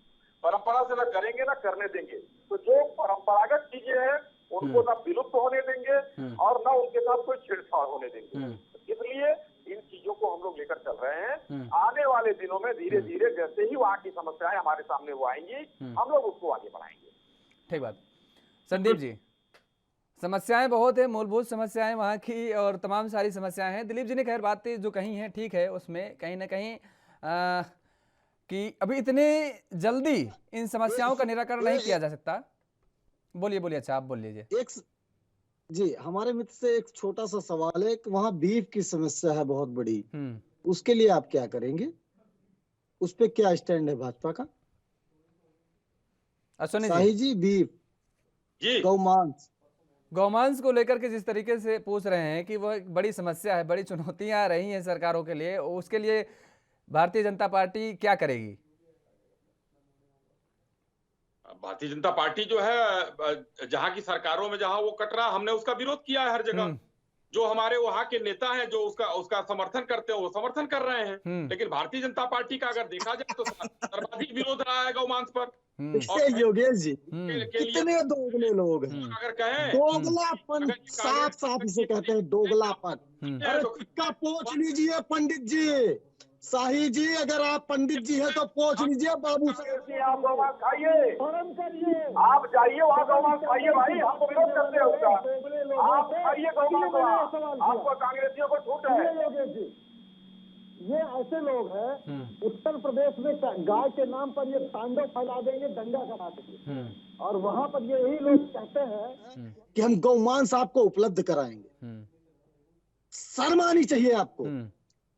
परंपरा से ना करेंगे ना करने देंगे। तो जो परंपरागत चीजें हैं उनको ना विलुप्त होने देंगे और ना उनके साथ कोई छेड़छाड़ होने देंगे। इसलिए इन चीजों को हम लोग लेकर चल रहे हैं। आने वाले दिनों में धीरे धीरे जैसे ही वहाँ की समस्याएं हमारे सामने वो आएंगी, हम लोग उसको आगे बढ़ाएंगे। ठीक बात। संदीप जी, समस्याएं बहुत है, मूलभूत समस्याएं वहाँ की और तमाम सारी समस्याएं हैं। दिलीप जी ने खैर बातें जो कही हैं ठीक है, उसमें कहीं ना कहीं कि अभी इतने जल्दी इन समस्याओं का निराकरण नहीं किया जा सकता। बोलिए बोलिए, अच्छा आप बोल लीजिए। जी, हमारे मित्र से एक छोटा सा सवाल है कि वहाँ बीफ की समस्या है बहुत बड़ी, उसके लिए आप क्या करेंगे? उस पे क्या स्टैंड है भाजपा का? शाही जी, बीफ, गौमांस को लेकर के जिस तरीके से पूछ रहे हैं कि वह एक बड़ी समस्या है, बड़ी चुनौतियां आ रही हैं सरकारों के लिए, उसके लिए भारतीय जनता पार्टी क्या करेगी? भारतीय जनता पार्टी जो है जहां की सरकारों में जहां वो कट रहा, हमने उसका विरोध किया है हर जगह। जो हमारे वहां के नेता हैं जो उसका समर्थन करते हैं वो समर्थन कर रहे हैं। लेकिन भारतीय जनता पार्टी का अगर देखा जाए तो सर्वाधिक विरोध रहा है गौमांस पर। योगेश जी, कितने दोगले लोग हैं, अगर कहें दोगलापन, साफ साफ इसे कहते हैं दोगलापन। अरे टिक्का पोंछ लीजिए पंडित जी, शाही जी अगर आप पंडित जी हैं तो पोंछ लीजिए। बाबू साहब आप गौमांस खाइए, आप जाइए वहाँ गौमांस खाइए भाई, हमको विरोध करते हैं उसका, आप खाइए गौमांस, आपको कांग्रेसियों को छूट है। ये ऐसे लोग हैं उत्तर प्रदेश में गाय के नाम पर ये तांडव फैला देंगे, दंगा करा देंगे, और वहाँ पर यही लोग कहते हैं कि हम गौमांस आपको उपलब्ध कराएंगे। शर्म आनी चाहिए आपको।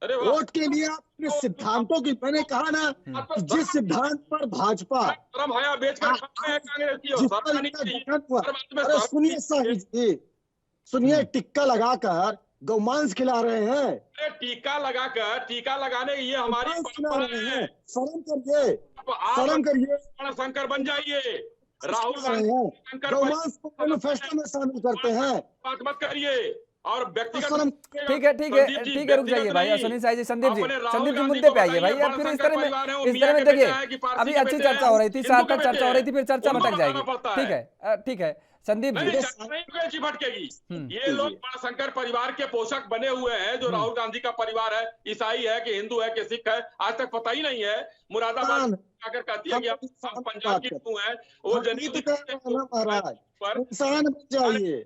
वोट के लिए आपने सिद्धांतों की, मैंने कहा ना कि जिस सिद्धांत पर भाजपा, सुनिए शाही जी, सुनिए, टिक्का लगाकर गौमांस खिला रहे हैं। अरे टीका लगाने ये हमारी है। शर्म करिए, शर्म करिए, शंकर बन जाइए। राहुल गांधी गौमांस को मैनिफेस्टो में शामिल करते हैं, बात मत करिए। और व्यक्तिगत ठीक है, रुक जाइए भाई। सुनील साई जी, संदीप जी मुद्दे पे आइए भाई। अब फिर इस तरह में देखिए, अभी अच्छी चर्चा हो रही थी, सार्थक चर्चा हो रही थी, फिर चर्चा भटक जाएगी। ठीक है संदीप जी, नहीं भटकेगी। ये लोग बड़ाशंकर परिवार के पोषक बने हुए हैं, जो राहुल गांधी का परिवार है, ईसाई है कि हिंदू है कि सिख है, आज तक पता ही नहीं है। मुरादाबाद आकर कहती है कि हम पंजाब की हिंदू है, वो जनहित इंसान बन जाइए,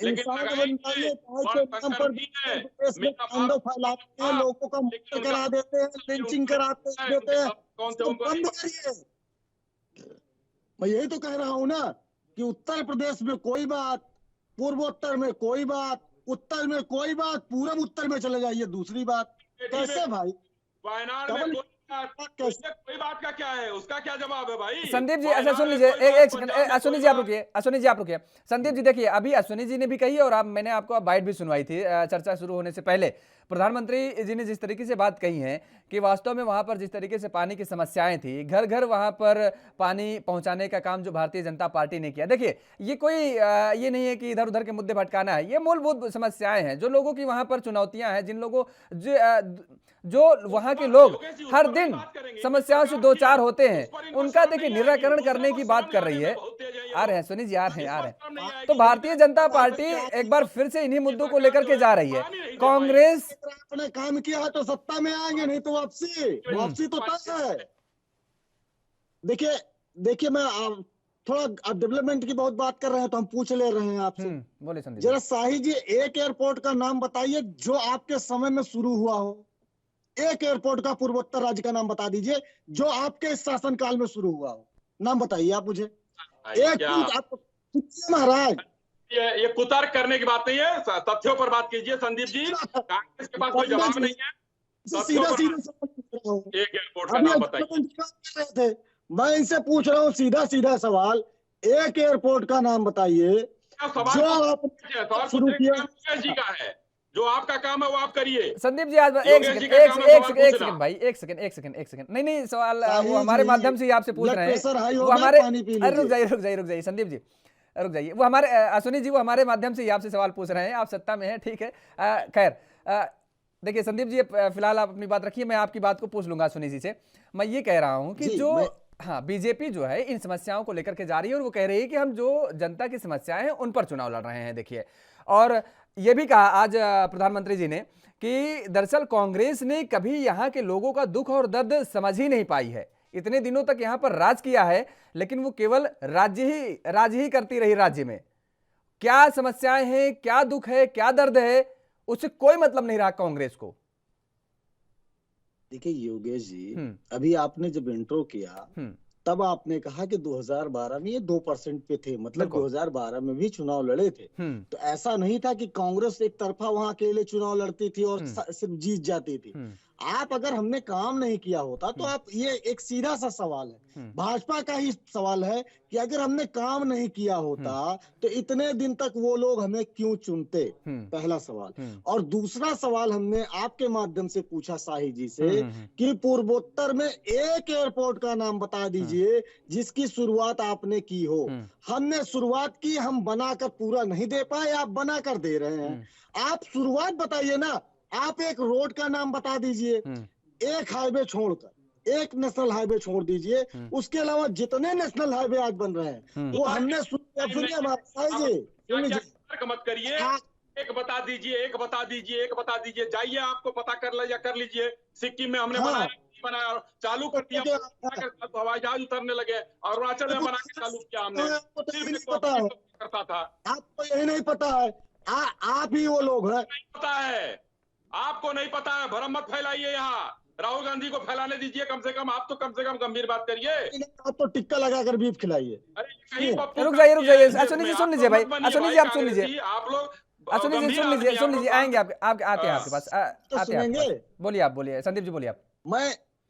इंसान बन जाइए। लोगों का मुक्त करा देते हैं, लिंचिंग कराते देते हैं, बंद करिए। मैं यही तो कह रहा हूँ ना कि उत्तर प्रदेश में कोई बात, पूर्वोत्तर में कोई बात, उत्तर में कोई बात, पूर्व उत्तर में चले जाइए दूसरी बात। कैसे भाई? वायनाड में कोई बात का क्या है, उसका क्या जवाब है भाई? संदीप जी अच्छा सुन लीजिए, एक सेकंड, अश्विनी जी आप रुकिए, अश्विनी जी आप रुकिए। संदीप जी देखिए, अभी अश्विनी जी ने भी कही और मैंने आपको बाइट भी सुनवाई थी चर्चा शुरू होने से पहले। प्रधानमंत्री जी ने जिस तरीके से बात कही है कि वास्तव में वहां पर जिस तरीके से पानी की समस्याएं थी, घर घर वहां पर पानी पहुंचाने का काम जो भारतीय जनता पार्टी ने किया। देखिए ये कोई ये नहीं है कि इधर उधर के मुद्दे भटकाना है, ये मूलभूत समस्याएं हैं जो लोगों की वहां पर चुनौतियां हैं, जिन लोगों जो वहां के लोग हर दिन समस्याओं से दो चार होते हैं, उनका देखिए निराकरण करने की बात कर रही है। आ रहे हैं सुनी जी, आ रहे हैं। तो भारतीय जनता पार्टी एक बार फिर से इन्हीं मुद्दों को लेकर के जा रही है। कांग्रेस आपने काम किया है तो सत्ता में आएंगे, नहीं तो वापसी तो तय है। देखिए मैं थोड़ा अब डेवलपमेंट की बहुत बात कर रहे हैं तो हम पूछ ले रहे हैं आपसे। बोले संदीप जरा शाही जी एक एयरपोर्ट का नाम बताइए जो आपके समय में शुरू हुआ हो। एक एयरपोर्ट का पूर्वोत्तर राज्य का नाम बता दीजिए जो आपके शासनकाल में शुरू हुआ हो। नाम बताइए आप मुझे। एक महाराज, ये कुतर्क करने की बात नहीं है, तथ्यों पर बात कीजिए संदीप जी। कांग्रेस के पास कोई जवाब नहीं है। सीधा एक एयरपोर्ट का नाम बताइए। मैं इनसे पूछ रहा हूँ सीधा सवाल, एक एयरपोर्ट का नाम बताइए जो आपने शुरू किया। जी का है, जो आपका काम है वो आप करिए। संदीप जी आज एक सेकंड भाई, एक सेकंड नहीं सवाल वो हमारे माध्यम से ही आपसे पूछ रहे हैं। वो हमारे रुक जाइए संदीप जी, रुक जाइए। वो हमारे अश्विनी जी वो हमारे माध्यम से ही आपसे सवाल पूछ रहे हैं। आप सत्ता में हैं, ठीक है। खैर देखिए संदीप जी फिलहाल आप अपनी बात रखिए, मैं आपकी बात को पूछ लूंगा अश्विनी जी से। मैं ये कह रहा हूं कि जो बीजेपी जो है इन समस्याओं को लेकर के जा रही है और वो कह रही है कि हम जो जनता की समस्याएं हैं उन पर चुनाव लड़ रहे हैं। देखिए, और ये भी कहा आज प्रधानमंत्री जी ने कि दरअसल कांग्रेस ने कभी यहाँ के लोगों का दुख और दर्द समझ ही नहीं पाई है। इतने दिनों तक यहाँ पर राज किया है लेकिन वो केवल राज ही करती रही। राज्य में क्या समस्याएं हैं, क्या दुख है, क्या दर्द है, उससे कोई मतलब नहीं रहा कांग्रेस को। देखिए योगेश जी, अभी आपने जब इंट्रो किया तब आपने कहा कि 2012 में ये 2% पे थे, मतलब 2012 में भी चुनाव लड़े थे। तो ऐसा नहीं था कि कांग्रेस एक तरफा वहां अकेले चुनाव लड़ती थी और सिर्फ जीत जाती थी। आप अगर हमने काम नहीं किया होता तो आप, ये एक सीधा सा सवाल है, भाजपा का ही सवाल है कि अगर हमने काम नहीं किया होता तो इतने दिन तक वो लोग हमें क्यों चुनते, पहला सवाल। और दूसरा सवाल हमने आपके माध्यम से पूछा शाही जी से कि पूर्वोत्तर में एक एयरपोर्ट का नाम बता दीजिए जिसकी शुरुआत आपने की हो। हमने शुरुआत की, हम बनाकर पूरा नहीं दे पाए, आप बनाकर दे रहे हैं। आप शुरुआत बताइए ना, आप एक रोड का नाम बता दीजिए, एक हाईवे छोड़कर, एक नेशनल हाईवे छोड़ दीजिए, उसके अलावा जितने नेशनल हाईवे आज बन रहे हैं वो हमने सुनिए मत करिए। एक बता दीजिए, जाइए आपको पता कर लीजिए। सिक्किम में हमने बनाया चालू कर दिया, हवाई जहाज उतरने लगे। अरुणाचल में बना के चालू किया हमने, करता था। आपको यही नहीं पता है, आप ही वो लोग हैं। पता है, आपको नहीं पता है, भ्रम मत फैलाइए। यहाँ राहुल गांधी को फैलाने दीजिए कम से कम। आप तो कम से कम गंभीर बात करिए। आप तो टिक्का लगाकर बीफ खिलाइए। रुक जाइए अश्विनी जी सुन लीजिए भाई, अश्विनी जी आप सुन लीजिए, आप लोग अश्विनी जी सुन लीजिए, आएंगे आते हैं आपके पास, आते हैं। बोलिए आप, बोलिए संदीप जी, बोलिए आप।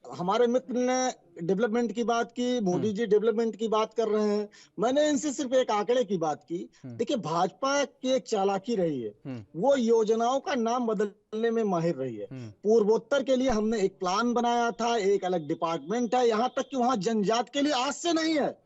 हमारे मित्र ने डेवलपमेंट की बात की, मोदी जी डेवलपमेंट की बात कर रहे हैं, मैंने इनसे सिर्फ एक आंकड़े की बात की। देखिए भाजपा की एक चालाकी रही है, वो योजनाओं का नाम बदलने में माहिर रही है। पूर्वोत्तर के लिए हमने एक प्लान बनाया था, एक अलग डिपार्टमेंट है, यहाँ तक कि वहाँ जनजाति के लिए आज से नहीं है,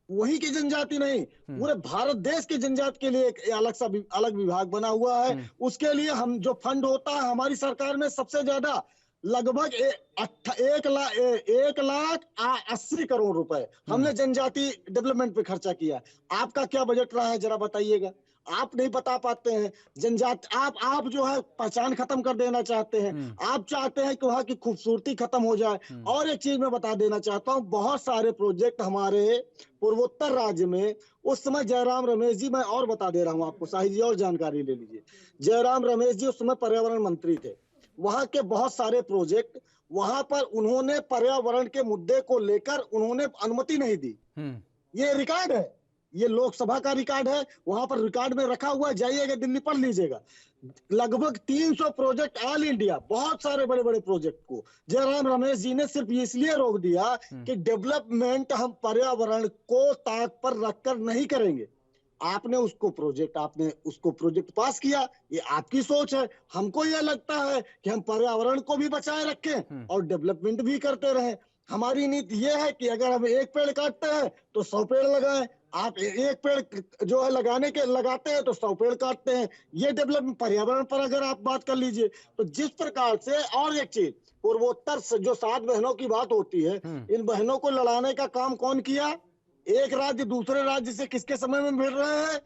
वही की जनजाति नहीं, पूरे भारत देश की जनजाति के लिए एक अलग विभाग बना हुआ है। उसके लिए हम जो फंड होता है हमारी सरकार में सबसे ज्यादा लगभग 1,80,00,000 करोड़ रुपए हमने जनजाति डेवलपमेंट पे खर्चा किया। आपका क्या बजट रहा है जरा बताइएगा। आप नहीं बता पाते हैं। जनजाति आप जो है पहचान खत्म कर देना चाहते हैं, आप चाहते हैं कि वहाँ की खूबसूरती खत्म हो जाए। और एक चीज मैं बता देना चाहता हूँ, बहुत सारे प्रोजेक्ट हमारे पूर्वोत्तर राज्य में उस समय जयराम रमेश जी, मैं और बता दे रहा हूँ आपको, शाही जी और जानकारी ले लीजिए। जयराम रमेश जी उस समय पर्यावरण मंत्री थे। वहां के बहुत सारे प्रोजेक्ट, वहां पर उन्होंने पर्यावरण के मुद्दे को लेकर उन्होंने अनुमति नहीं दी। ये रिकॉर्ड है। ये लोकसभा का रिकॉर्ड है, वहां पर रिकॉर्ड में रखा हुआ है, जाइएगा दिल्ली पढ़ लीजिएगा। लगभग 300 प्रोजेक्ट ऑल इंडिया, बहुत सारे बड़े बड़े प्रोजेक्ट को जयराम रमेश जी ने सिर्फ इसलिए रोक दिया कि डेवलपमेंट हम पर्यावरण को ताक पर रखकर नहीं करेंगे। आपने उसको प्रोजेक्ट पास किया, ये आपकी सोच है। हमको यह लगता है कि हम पर्यावरण को भी बचाए रखें और डेवलपमेंट भी करते रहें। हमारी नीति ये है कि अगर हम एक पेड़ काटते हैं तो 100 पेड़ लगाएं। आप एक पेड़ जो है लगाते हैं तो 100 पेड़ काटते हैं। ये डेवलपमेंट पर्यावरण पर अगर आप बात कर लीजिए तो जिस प्रकार से, और एक चीज, पूर्वोत्तर से जो 7 बहनों की बात होती है, इन बहनों को लड़ाने का काम कौन किया? एक राज्य दूसरे राज्य से किसके समय में मिल रहे हैं?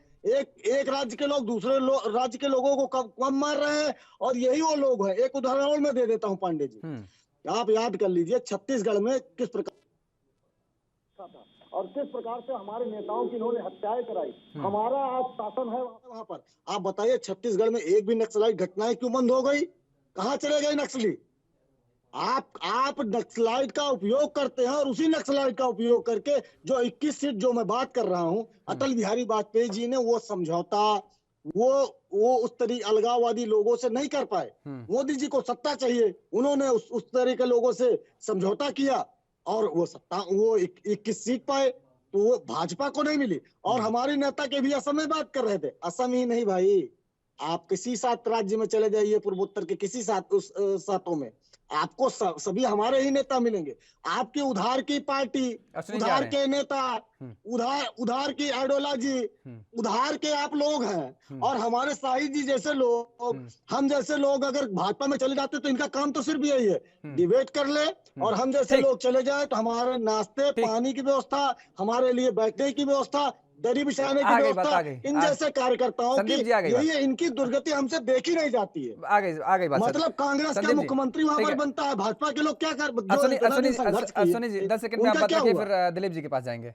एक राज्य के लोग दूसरे राज्य के लोगों को कम मार रहे हैं, और यही वो लोग हैं। एक उदाहरण और मैं दे देता हूं पांडे जी, आप याद कर लीजिए छत्तीसगढ़ में किस प्रकार था और किस प्रकार से हमारे नेताओं की इन्होंने हत्याएं कराई। हमारा आज शासन है वहां पर। आप बताइए छत्तीसगढ़ में एक भी नक्सलाइट घटनाएं क्यों बंद हो गई? कहाँ चले गए नक्सली? आप नक्सलाइट का उपयोग करते हैं, और उसी नक्सलाइट का उपयोग करके जो 21 सीट जो मैं बात कर रहा हूं, अटल बिहारी वाजपेयी जी ने वो समझौता, वो उस तरीके अलगाववादी लोगों से नहीं कर पाए। मोदी जी को सत्ता चाहिए, उन्होंने उस तरह के लोगों से समझौता किया और वो 21 सीट पाए, तो वो भाजपा को नहीं मिली। और हमारे नेता के भी असम में बात कर रहे थे। असम ही नहीं भाई, आप किसी 7 राज्य में चले जाइए, पूर्वोत्तर के किसी 7 में आपको सभी हमारे ही नेता मिलेंगे। आपकी उधार की पार्टी, उधार के नेता, उधार की आइडियोलॉजी, उधार के आप लोग हैं। और हमारे शाही जी जैसे लोग, हम जैसे लोग अगर भाजपा में चले जाते तो इनका काम तो सिर्फ यही है, डिबेट कर ले, और हम जैसे लोग चले जाए तो हमारे नाश्ते पानी की व्यवस्था, हमारे लिए बैठने की व्यवस्था, दरी बिछाने की व्यवस्था, इन जैसे कार्यकर्ताओं की, यही इनकी दुर्गति हमसे देखी नहीं जाती है। आगे बात, मतलब कांग्रेस का मुख्यमंत्री वहां पर बनता है, भाजपा के लोग क्या कर, अश्विनी जी 10 सेकंड में आप बात रखिए, फिर दिलीप जी के पास जाएंगे।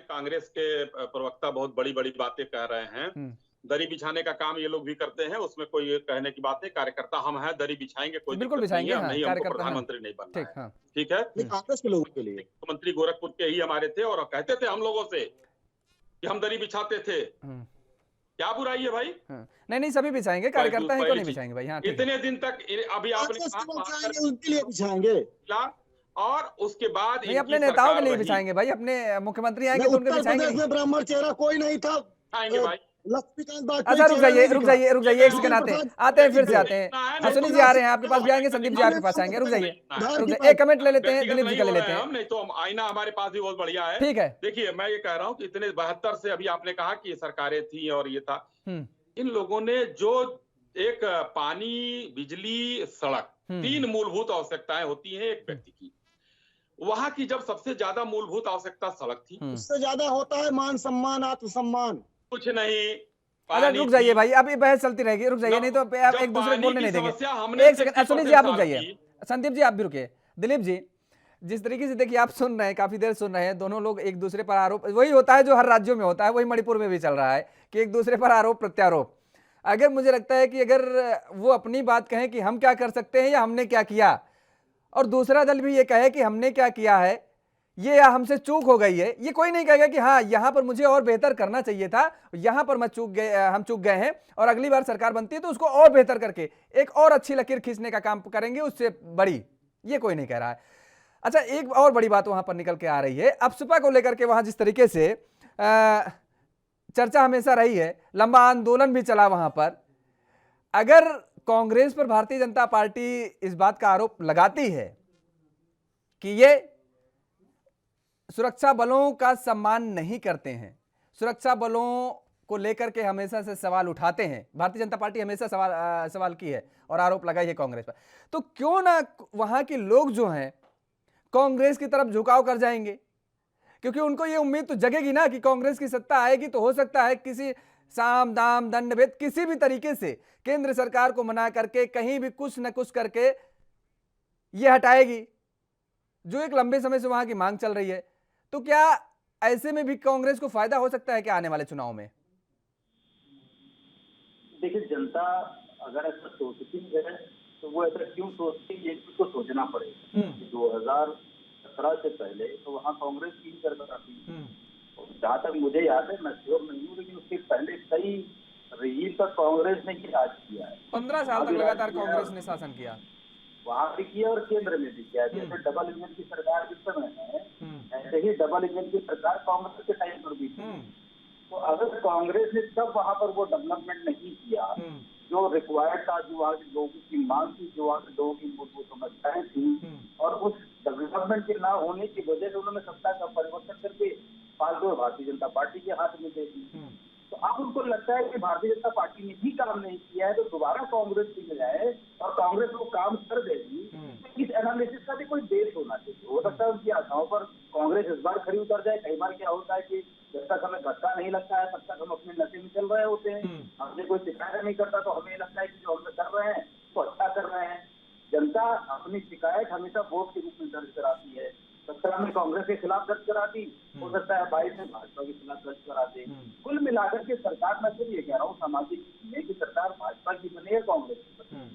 कांग्रेस के प्रवक्ता बहुत बड़ी बड़ी बातें कह रहे हैं। दरी बिछाने का काम ये लोग भी करते हैं, उसमें कोई कहने की बात नहीं। कार्यकर्ता हम हैं, दरी बिछाएंगे, कोई बिल्कुल बिछाएंगे, नहीं, हमको प्रधानमंत्री नहीं बनना है, ठीक है। कांग्रेस के लोगों के लिए मुख्यमंत्री गोरखपुर के ही हमारे थे, और कहते थे हम लोगों से कि हम दरी बिछाते थे। क्या बुराई है भाई? नहीं, सभी बिछाएंगे, कार्यकर्ता है, क्यों नहीं बिछाएंगे भाई? हाँ, इतने दिन तक अभी आपने उनके लिए बिछाएंगे, और उसके बाद नहीं, अपने नेताओं के लिए बिछाएंगे भाई। अपने मुख्यमंत्री आएंगे तो उनके बिछाएंगे। उत्तर प्रदेश में ब्राह्मण चेहरा कोई नहीं था, आएंगे भाई। अच्छा रुक जाइए एक सेकंड, आते हैं, फिर से आते हैं। अश्विनी जी आ रहे हैं, आपके पास भी आएंगे, संदीप जी आपके पास आएंगे। रुक जाइए, एक कमेंट ले लेते हैं, दिलीप जी का ले लेते हैं। नहीं तो आईना हमारे पास भी बहुत बढ़िया है, ठीक है। देखिए मैं ये कह रहा हूँ कि इतने 72 से, अभी आपने कहा कि ये सरकारें थी और ये था, इन लोगों ने जो एक पानी, बिजली, सड़क, 3 मूलभूत आवश्यकताएं होती हैं एक व्यक्ति की, वहां की जब सबसे ज्यादा मूलभूत आवश्यकता सड़क थी, उससे ज्यादा होता है मान सम्मान, आत्मसम्मान, कुछ नहीं। अच्छा रुक जाइए भाई, अब ये बहस चलती रहेगी, रुक जाइए, नहीं तो आप एक दूसरे को बोलने नहीं देंगे। एक सेकंड, अश्विनी जी आप रुक जाइए, संदीप जी आप भी रुकिए। दिलीप जी, जिस तरीके से देखिए आप सुन रहे हैं, काफी देर सुन रहे हैं, दोनों लोग एक दूसरे पर आरोप, वही होता है जो हर राज्यों में होता है, वही मणिपुर में भी चल रहा है कि एक दूसरे पर आरोप प्रत्यारोप। अगर मुझे लगता है कि अगर वो अपनी बात कहें कि हम क्या कर सकते हैं या हमने क्या किया, और दूसरा दल भी ये कहे कि हमने क्या किया है, ये या हमसे चूक हो गई है, ये कोई नहीं कहेगा कि हाँ यहाँ पर मुझे और बेहतर करना चाहिए था, यहाँ पर हम चूक गए हैं, और अगली बार सरकार बनती है तो उसको और बेहतर करके एक और अच्छी लकीर खींचने का काम करेंगे उससे बड़ी, ये कोई नहीं कह रहा है। अच्छा, एक और बड़ी बात वहां पर निकल के आ रही है, अफसपा को लेकर के वहां जिस तरीके से चर्चा हमेशा रही है, लंबा आंदोलन भी चला वहां पर। अगर कांग्रेस पर भारतीय जनता पार्टी इस बात का आरोप लगाती है कि ये सुरक्षा बलों का सम्मान नहीं करते हैं, सुरक्षा बलों को लेकर के हमेशा से सवाल उठाते हैं, भारतीय जनता पार्टी हमेशा सवाल की है और आरोप लगाई है कांग्रेस पर, तो क्यों ना वहां के लोग जो हैं कांग्रेस की तरफ झुकाव कर जाएंगे? क्योंकि उनको ये उम्मीद तो जगेगी ना कि कांग्रेस की सत्ता आएगी तो हो सकता है किसी साम दाम दंड भेद किसी भी तरीके से केंद्र सरकार को मना करके कहीं भी कुछ न कुछ करके ये हटाएगी, जो एक लंबे समय से वहां की मांग चल रही है। तो क्या ऐसे में भी कांग्रेस को फायदा हो सकता है क्या आने वाले चुनाव में? देखिए, जनता अगर ऐसा सोचती है तो वो ऐसा क्यों सोचती है, ये उसको सोचना पड़ेगा। 2017 2017 से पहले तो वहाँ कांग्रेस की ही सरकार थी। जहाँ तक मुझे याद है, मैं श्योर नहीं हूँ, लेकिन उसके पहले कई रहीम तक कांग्रेस ने ही राज किया है। 15 साल तक लगातार कांग्रेस ने शासन किया, वहाँ भी किया और केंद्र में भी किया। जैसे डबल इंजन की सरकार जिस समय है, ऐसे ही डबल इंजन की सरकार कांग्रेस के टाइम पर भी थी। तो अगर कांग्रेस ने तब वहाँ पर वो डेवलपमेंट नहीं किया जो रिक्वायर्ड था, जो वहाँ के लोगों की मांग थी, जो वहाँ के लोगों की मूलभूत समस्याएं थी, और उस डेवलपमेंट के ना होने की वजह से उन्होंने सत्ता का परिवर्तन करके फालतू भारतीय जनता पार्टी के हाथ में दे दी। तो अब उनको लगता है कि भारतीय जनता पार्टी ने ही काम नहीं किया है, तो दोबारा कांग्रेस की बजाय और कांग्रेस वो काम कर देगी। तो इस एनालिसिस का भी कोई बेस होना चाहिए। हो सकता है उनकी आशाओं पर कांग्रेस इस बार खड़ी उतर जाए। कई बार क्या होता है कि जब तक हमें धक्का नहीं लगता है तब तक हम अपने नशे में चल रहे होते हैं। हमसे कोई शिकायत नहीं करता तो हमें लगता है कि जो हम कर रहे हैं वो अच्छा कर रहे हैं। जनता अपनी शिकायत हमेशा वोट के रूप में दर्ज कराती है। 17 में कांग्रेस के खिलाफ दर्ज कराती, हो सकता है 22 में भाजपा के खिलाफ दर्ज कराते। कुल मिलाकर के सरकार, मैं सिर्फ ये कह रहा हूँ सामाजिक की सरकार भाजपा की बने या कांग्रेस की बने,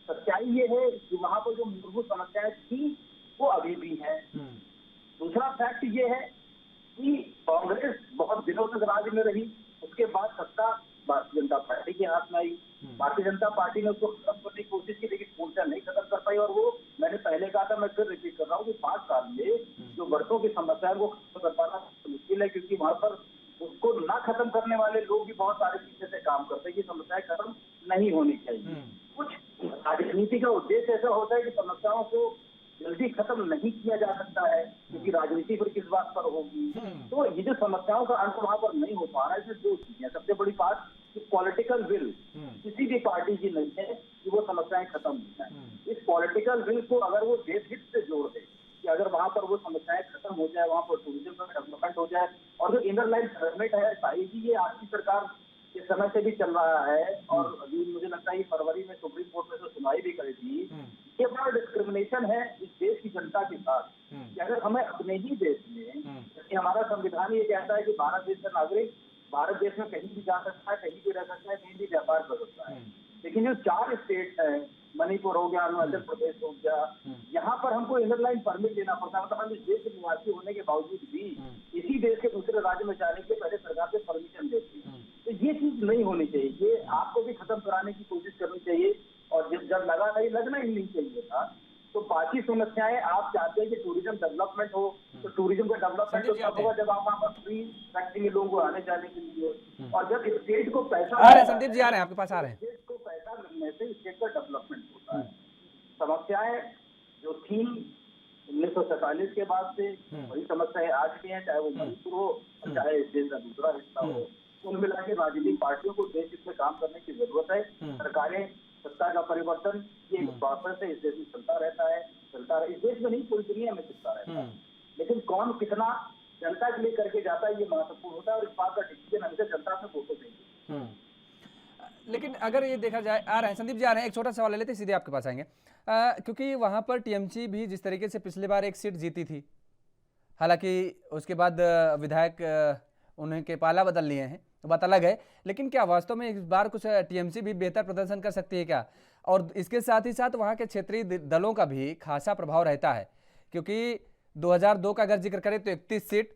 सच्चाई ये है कि वहाँ पर जो मूलभूत समस्याएं थी वो अभी भी है। दूसरा फैक्ट ये है कि कांग्रेस बहुत दिनों तक राज में रही, उसके बाद सत्ता भारतीय जनता पार्टी के हाथ में आई। भारतीय जनता पार्टी ने उसको खत्म करने की कोशिश की, लेकिन पूर्णतः नहीं खत्म कर पाई। और वो मैंने पहले कहा था, मैं फिर रिपीट कर रहा हूँ कि 5 साल में जो वर्षों की समस्याएं वो खत्म कर पाना मुश्किल है, क्योंकि वहां पर उसको ना खत्म करने वाले लोग भी बहुत सारे पीछे से काम करते हैं कि समस्याएं खत्म नहीं होनी चाहिए। कुछ राजनीति का उद्देश्य ऐसा होता है कि समस्याओं को जल्दी खत्म नहीं किया जा सकता है, क्योंकि राजनीति पर किस बात पर होगी। तो ये जो समस्याओं का अंत वहां पर नहीं हो पा रहा है, इसमें 2 चीजें। सबसे बड़ी बात कि पॉलिटिकल विल किसी भी पार्टी की नहीं है कि वो समस्याएं खत्म हो जाए। इस पॉलिटिकल विल को अगर वो देश हित से जोड़ दे कि अगर वहां पर वो समस्याएं खत्म हो जाए, वहां पर टूरिज्म का डेवलपमेंट हो जाए, और जो इनर लाइन परमिट है शायद ही ये आपकी सरकार के समय से भी चल रहा है। और अभी मुझे लगता है फरवरी में सुप्रीम कोर्ट में जो सुनवाई भी करी थी, ये बड़ा डिस्क्रिमिनेशन है इस देश की जनता के साथ कि अगर हमें अपने ही देश में, जैसे हमारा संविधान ये कहता है कि भारत देश का नागरिक भारत देश में कहीं भी जा सकता है, कहीं भी रह सकता है, कहीं भी व्यापार कर सकता है, लेकिन जो 4 स्टेट है, मणिपुर हो गया, अरुणाचल प्रदेश हो गया, यहाँ पर हमको इनर लाइन परमिट लेना पड़ता है। मतलब हम इस देश के निवासी होने के बावजूद भी इसी देश के दूसरे राज्य में जाने के पहले सरकार से परमिशन देती है। तो ये चीज नहीं होनी चाहिए, ये आपको भी खत्म कराने की कोशिश करनी चाहिए। और जब लगना ही नहीं चाहिए था। तो बाकी समस्याएं आप चाहते हैं कि टूरिज्म डेवलपमेंट हो, तो टूरिज्म का डेवलपमेंट तो तब होगा जब आप वहाँ पर फ्री रखेंगे लोगों को आने जाने के लिए। और जब स्टेट को पैसा आ रहे हैं संदीप जी, आ रहे हैं आपके पास, आ रहे हैं। स्टेट को पैसा मिलने से स्टेट का डेवलपमेंट होता है। समस्याएं जो थी 1947 के बाद से वही समस्याएं आज भी हैं, चाहे वो मणिपुर हो चाहे इस देश का दूसरा हिस्सा हो। कुल मिला के राजनीतिक पार्टियों को देश हित में काम करने की जरूरत है। सरकारें सत्ता का परिवर्तन ये प्रोसेस है, इस देश में चलता रहता है, इस देश में नहीं पूरी दुनिया में चलता रहता है। लेकिन कौन कितना जनता के लिए करके जाता है ये महत्वपूर्ण होता है, और इस बात का डिसीजन हमेशा जनता से वोटों देंगे। लेकिन अगर ये देखा जाए, आ रहे हैं संदीप जी, आ रहे हैं, एक छोटा सवाल ले लेते सीधे आपके पास आएंगे, क्योंकि वहां पर टीएमसी भी जिस तरीके से पिछली बार एक सीट जीती थी, हालांकि उसके बाद विधायक उन्हें के पाला बदल लिए हैं, तो बात अलग है, लेकिन क्या वास्तव में इस बार कुछ टीएमसी भी बेहतर प्रदर्शन कर सकती है क्या? और इसके साथ ही साथ वहाँ के क्षेत्रीय दलों का भी खासा प्रभाव रहता है, क्योंकि 2002 का अगर जिक्र करें तो 31 सीट,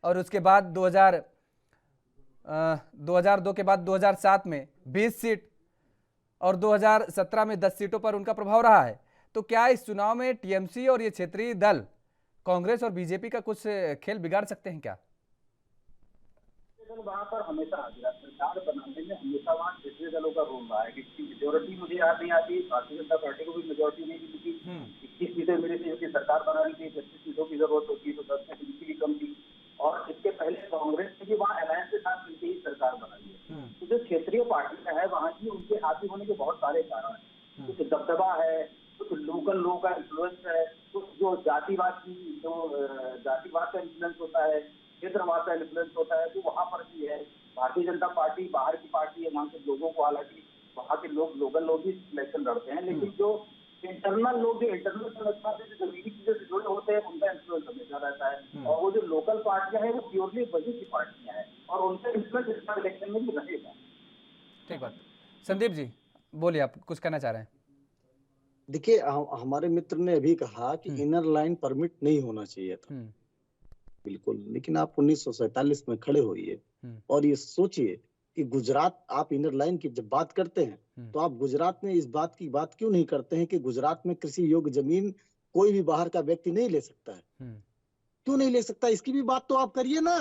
और उसके बाद 2002 के बाद 2007 में 20 सीट, और 2017 में 10 सीटों पर उनका प्रभाव रहा है। तो क्या इस चुनाव में टीएमसी और ये क्षेत्रीय दल कांग्रेस और बीजेपी का कुछ खेल बिगाड़ सकते हैं क्या? वहाँ पर हमेशा आ गया, सरकार बनाने में हमेशा वहाँ क्षेत्रीय दलों का रोल रहा है। कि मेजोरिटी मुझे याद नहीं आती, भारतीय जनता पार्टी को भी मेजोरिटी नहीं मिली थी। 21 सीटें मिली थी, जबकि सरकार बनाने के लिए 25 सीटों की जरूरत होती है, तो 10 में बीजेपी की कम थी। और इसके पहले कांग्रेस ने भी वहाँ अलायंस के साथ मिलकर ही सरकार बनाई है। तो जो क्षेत्रीय पार्टियां है वहाँ की, उनके हाथी होने के बहुत सारे कारण है। कुछ दबदबा है, कुछ लोकल लोगों का इन्फ्लुएंस है, कुछ जो जातिवाद का इन्फ्लुएंस होता है, क्षेत्रवाद का इन्फ्लुएंस होता है, तो वहाँ पर भी है। भारतीय जनता पार्टी बाहर की पार्टी है, वहाँ के लोगों को, हालांकि वहाँ के लोकल लोग ही इलेक्शन लड़ते हैं, लेकिन जो इंटरनल लोग, जो इंटरनल संरचना से जो जमीनी चीजों से जुड़े होते हैं, उनका इन्फ्लुएंस हमेशा रहता है। और वो जो लोकल पार्टियां हैं वो प्योरली वही की पार्टियां हैं, और उनका इन्फ्लुएंस इस बार इलेक्शन में भी रहेगा। ठीक बात। संदीप जी बोलिए, आप कुछ कहना चाह रहे हैं? देखिए हमारे मित्र ने अभी कहा कि इनर लाइन परमिट नहीं होना चाहिए था, बिल्कुल, लेकिन आप 1947 में खड़े होइए और ये सोचिए कि गुजरात, आप इनर लाइन की जब बात करते हैं तो आप गुजरात में इस बात की बात क्यों नहीं करते हैं कि गुजरात में कृषि योग्य जमीन कोई भी बाहर का व्यक्ति नहीं ले सकता है? क्यों नहीं ले सकता? इसकी भी बात तो आप करिए ना।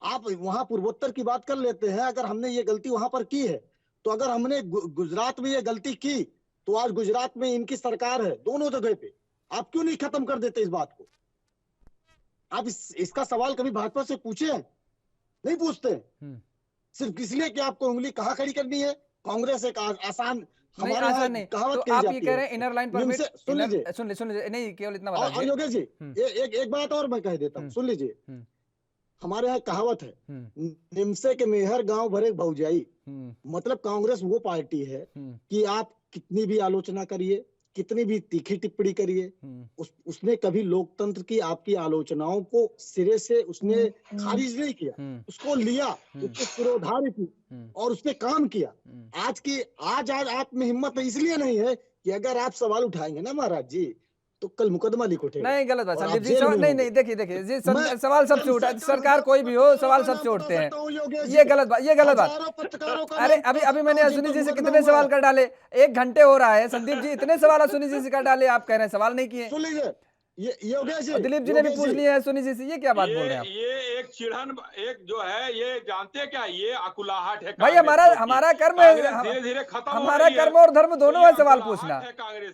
आप वहां पूर्वोत्तर की बात कर लेते हैं। अगर हमने ये गलती वहां पर की है तो अगर हमने गुजरात में ये गलती की तो आज गुजरात में इनकी सरकार है दोनों जगह पे, आप क्यों नहीं खत्म कर देते इस बात को? आप इसका सवाल कभी भाजपा से पूछे? नहीं पूछते, सिर्फ इसलिए कि आपको उंगली कहाँ खड़ी करनी है। कांग्रेस एक आसान हमारे आसान नहीं, कहावत तो आप ये कह रहे हैं इनर लाइन परमिट। सुन लीजिए नहीं, केवल इतना बता दीजिए। योगेश जी, एक बात और मैं कह देता हूँ, सुन लीजिए। हमारे यहाँ कहावत है, निमसे के मेहर गांव भरे भौजाई। मतलब कांग्रेस वो पार्टी है कि आप कितनी भी आलोचना करिए, कितनी भी तीखी टिप्पणी करिए, उसने कभी लोकतंत्र की आपकी आलोचनाओं को सिरे से उसने खारिज नहीं किया, उसको लिया, उसको पुरोधार की और उस पे काम किया। आज आप में हिम्मत इसलिए नहीं है कि अगर आप सवाल उठाएंगे ना महाराज जी तो कल मुकदमा लिख उठेगा। नहीं, गलत बात संदीप जी। नहीं, देखिए जी, सवाल सबसे उठा, सरकार कोई भी हो सवाल सबसे उठते हैं। ये गलत बात। अरे अभी मैंने अश्विनी जी से कितने सवाल कर डाले, 1 घंटे हो रहा है संदीप जी, इतने सवाल अश्विनी जी से कर डाले, आप कह रहे हैं सवाल नहीं किए। सुन लीजिए, दिलीप जी ने भी पूछ लिया है अश्विनी जी से, ये क्या बात बोल रहे हैं आप? ये एक चिढ़न, एक जो है, ये जानते हैं क्या, ये अकुलाहट है भाई। हमारा कर्म है, धीरे धीरे खत्म, हमारा कर्म और धर्म दोनों है सवाल पूछना।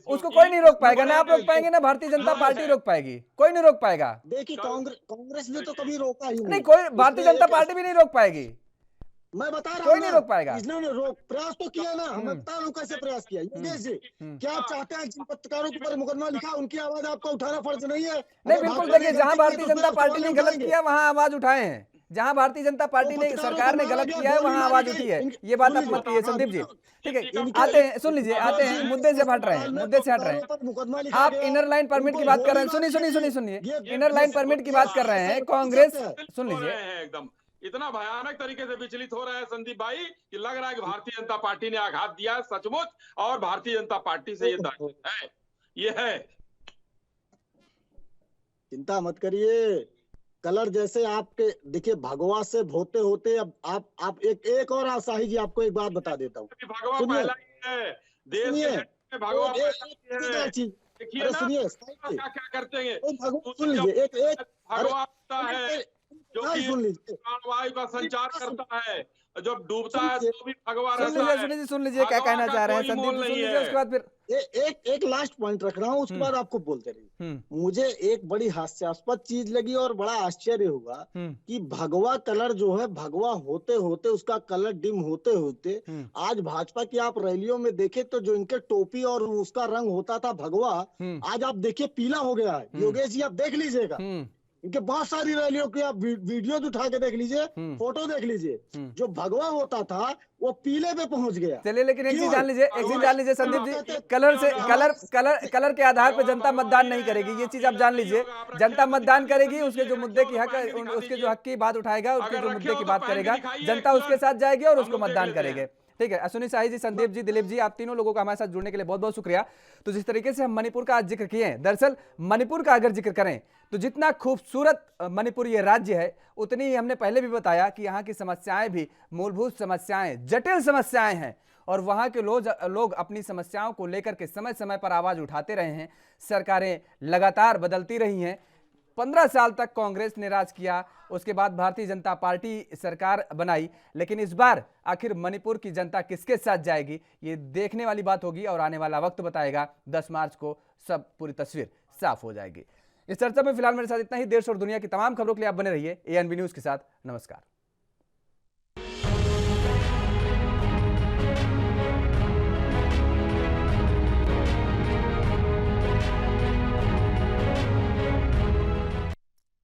उसको कोई नहीं रोक पाएगा, ना आप रोक पाएंगे ना भारतीय जनता पार्टी रोक पाएगी, कोई नहीं रोक पाएगा। देखिए कांग्रेस ने तो कभी रोका ही नहीं, कोई भारतीय जनता पार्टी भी नहीं रोक पाएगी। मैं बता रहा हूँ, कोई नहीं रोक पाएगा। इन्होंने प्रयास तो किया ना, मैं बता रहा हूँ कैसे प्रयास किया। योगेश जी, क्या आप चाहते हैं जिन पत्रकारों के ऊपर मुकदमा लिखा उनकी आवाज आपको उठाना फर्ज नहीं है? नहीं, बिल्कुल। देखिए, जहां भारतीय जनता पार्टी ने गलत किया वहां आवाज उठाए हैं, जहां भारतीय जनता पार्टी ने, सरकार ने गलत किया है वहां आवाज उठी है। ये बात आप मत कहिए संदीप जी, ठीक है? आते हैं, सुन लीजिए, आते हैं, मुद्दे से हट रहे हैं। आप इनर लाइन परमिट की बात कर रहे हैं, सुनिए, इनर लाइन परमिट की बात कर रहे हैं कांग्रेस। सुन लीजिए, एकदम इतना भयानक तरीके से विचलित हो रहा है संदीप भाई कि लग रहा है कि भारतीय जनता पार्टी ने आघात दिया है सचमुच, और भारतीय जनता पार्टी से ये है। चिंता मत करिए, कलर जैसे आपके देखिए भगवा से होते होते अब आप एक और आसाही जी, आपको एक बात बता देता हूँ। भगवा पहला ही है देश में, भगवा देखिए ना क्या करते हैं। सुन लीजिए, एक भगवा होता है जो कि प्राणवायु का संचार करता है, जब डूबता है तो भी भगवा रहता है। सुन लीजिए क्या कहना चाह रहे हैं संदीप जी, सुन लीजिए, उसके बाद फिर एक लास्ट पॉइंट रख रहा हूँ, उसके बाद आपको बोलते रहिए। मुझे एक बड़ी हास्यास्पद चीज लगी और बड़ा आश्चर्य हुआ कि भगवा कलर जो है, भगवा होते होते उसका कलर डिम होते होते आज भाजपा की आप रैलियों में देखे तो जो इनके टोपी और उसका रंग होता था भगवा, आज आप देखिए पीला हो गया है। योगेश जी, आप देख लीजिएगा, इनके बहुत सारी रैलियों की आप वीडियो उठा के देख लीजिए, फोटो देख लीजिए, जो भगवा होता था वो पीले पे पहुंच गया। चलिए, लेकिन एक चीज जान लीजिए संदीप जी, कलर के आधार पर जनता मतदान नहीं करेगी, ये चीज आप जान लीजिए। जनता मतदान करेगी, उसके जो मुद्दे की उसके जो हक की बात उठाएगा, उसके जो मुद्दे की बात करेगा, जनता उसके साथ जाएगी और उसको मतदान करेंगे। ठीक है, अश्विनी शाही जी, संदीप जी, दिलीप जी, आप तीनों लोगों का हमारे साथ जुड़ने के लिए बहुत बहुत शुक्रिया। तो जिस तरीके से हम मणिपुर का आज जिक्र किए हैं, दरअसल मणिपुर का अगर जिक्र करें तो जितना खूबसूरत मणिपुर ये राज्य है, उतनी ही हमने पहले भी बताया कि यहाँ की समस्याएं भी मूलभूत समस्याएं, जटिल समस्याएं हैं, और वहाँ के लोग अपनी समस्याओं को लेकर के समय समय पर आवाज उठाते रहे हैं। सरकारें लगातार बदलती रही हैं, 15 साल तक कांग्रेस ने राज किया, उसके बाद भारतीय जनता पार्टी सरकार बनाई, लेकिन इस बार आखिर मणिपुर की जनता किसके साथ जाएगी, ये देखने वाली बात होगी और आने वाला वक्त बताएगा। 10 मार्च को सब पूरी तस्वीर साफ हो जाएगी। इस चर्चा में फिलहाल मेरे साथ इतना ही। देश और दुनिया की तमाम खबरों के लिए आप बने रहिए ANB न्यूज के साथ। नमस्कार।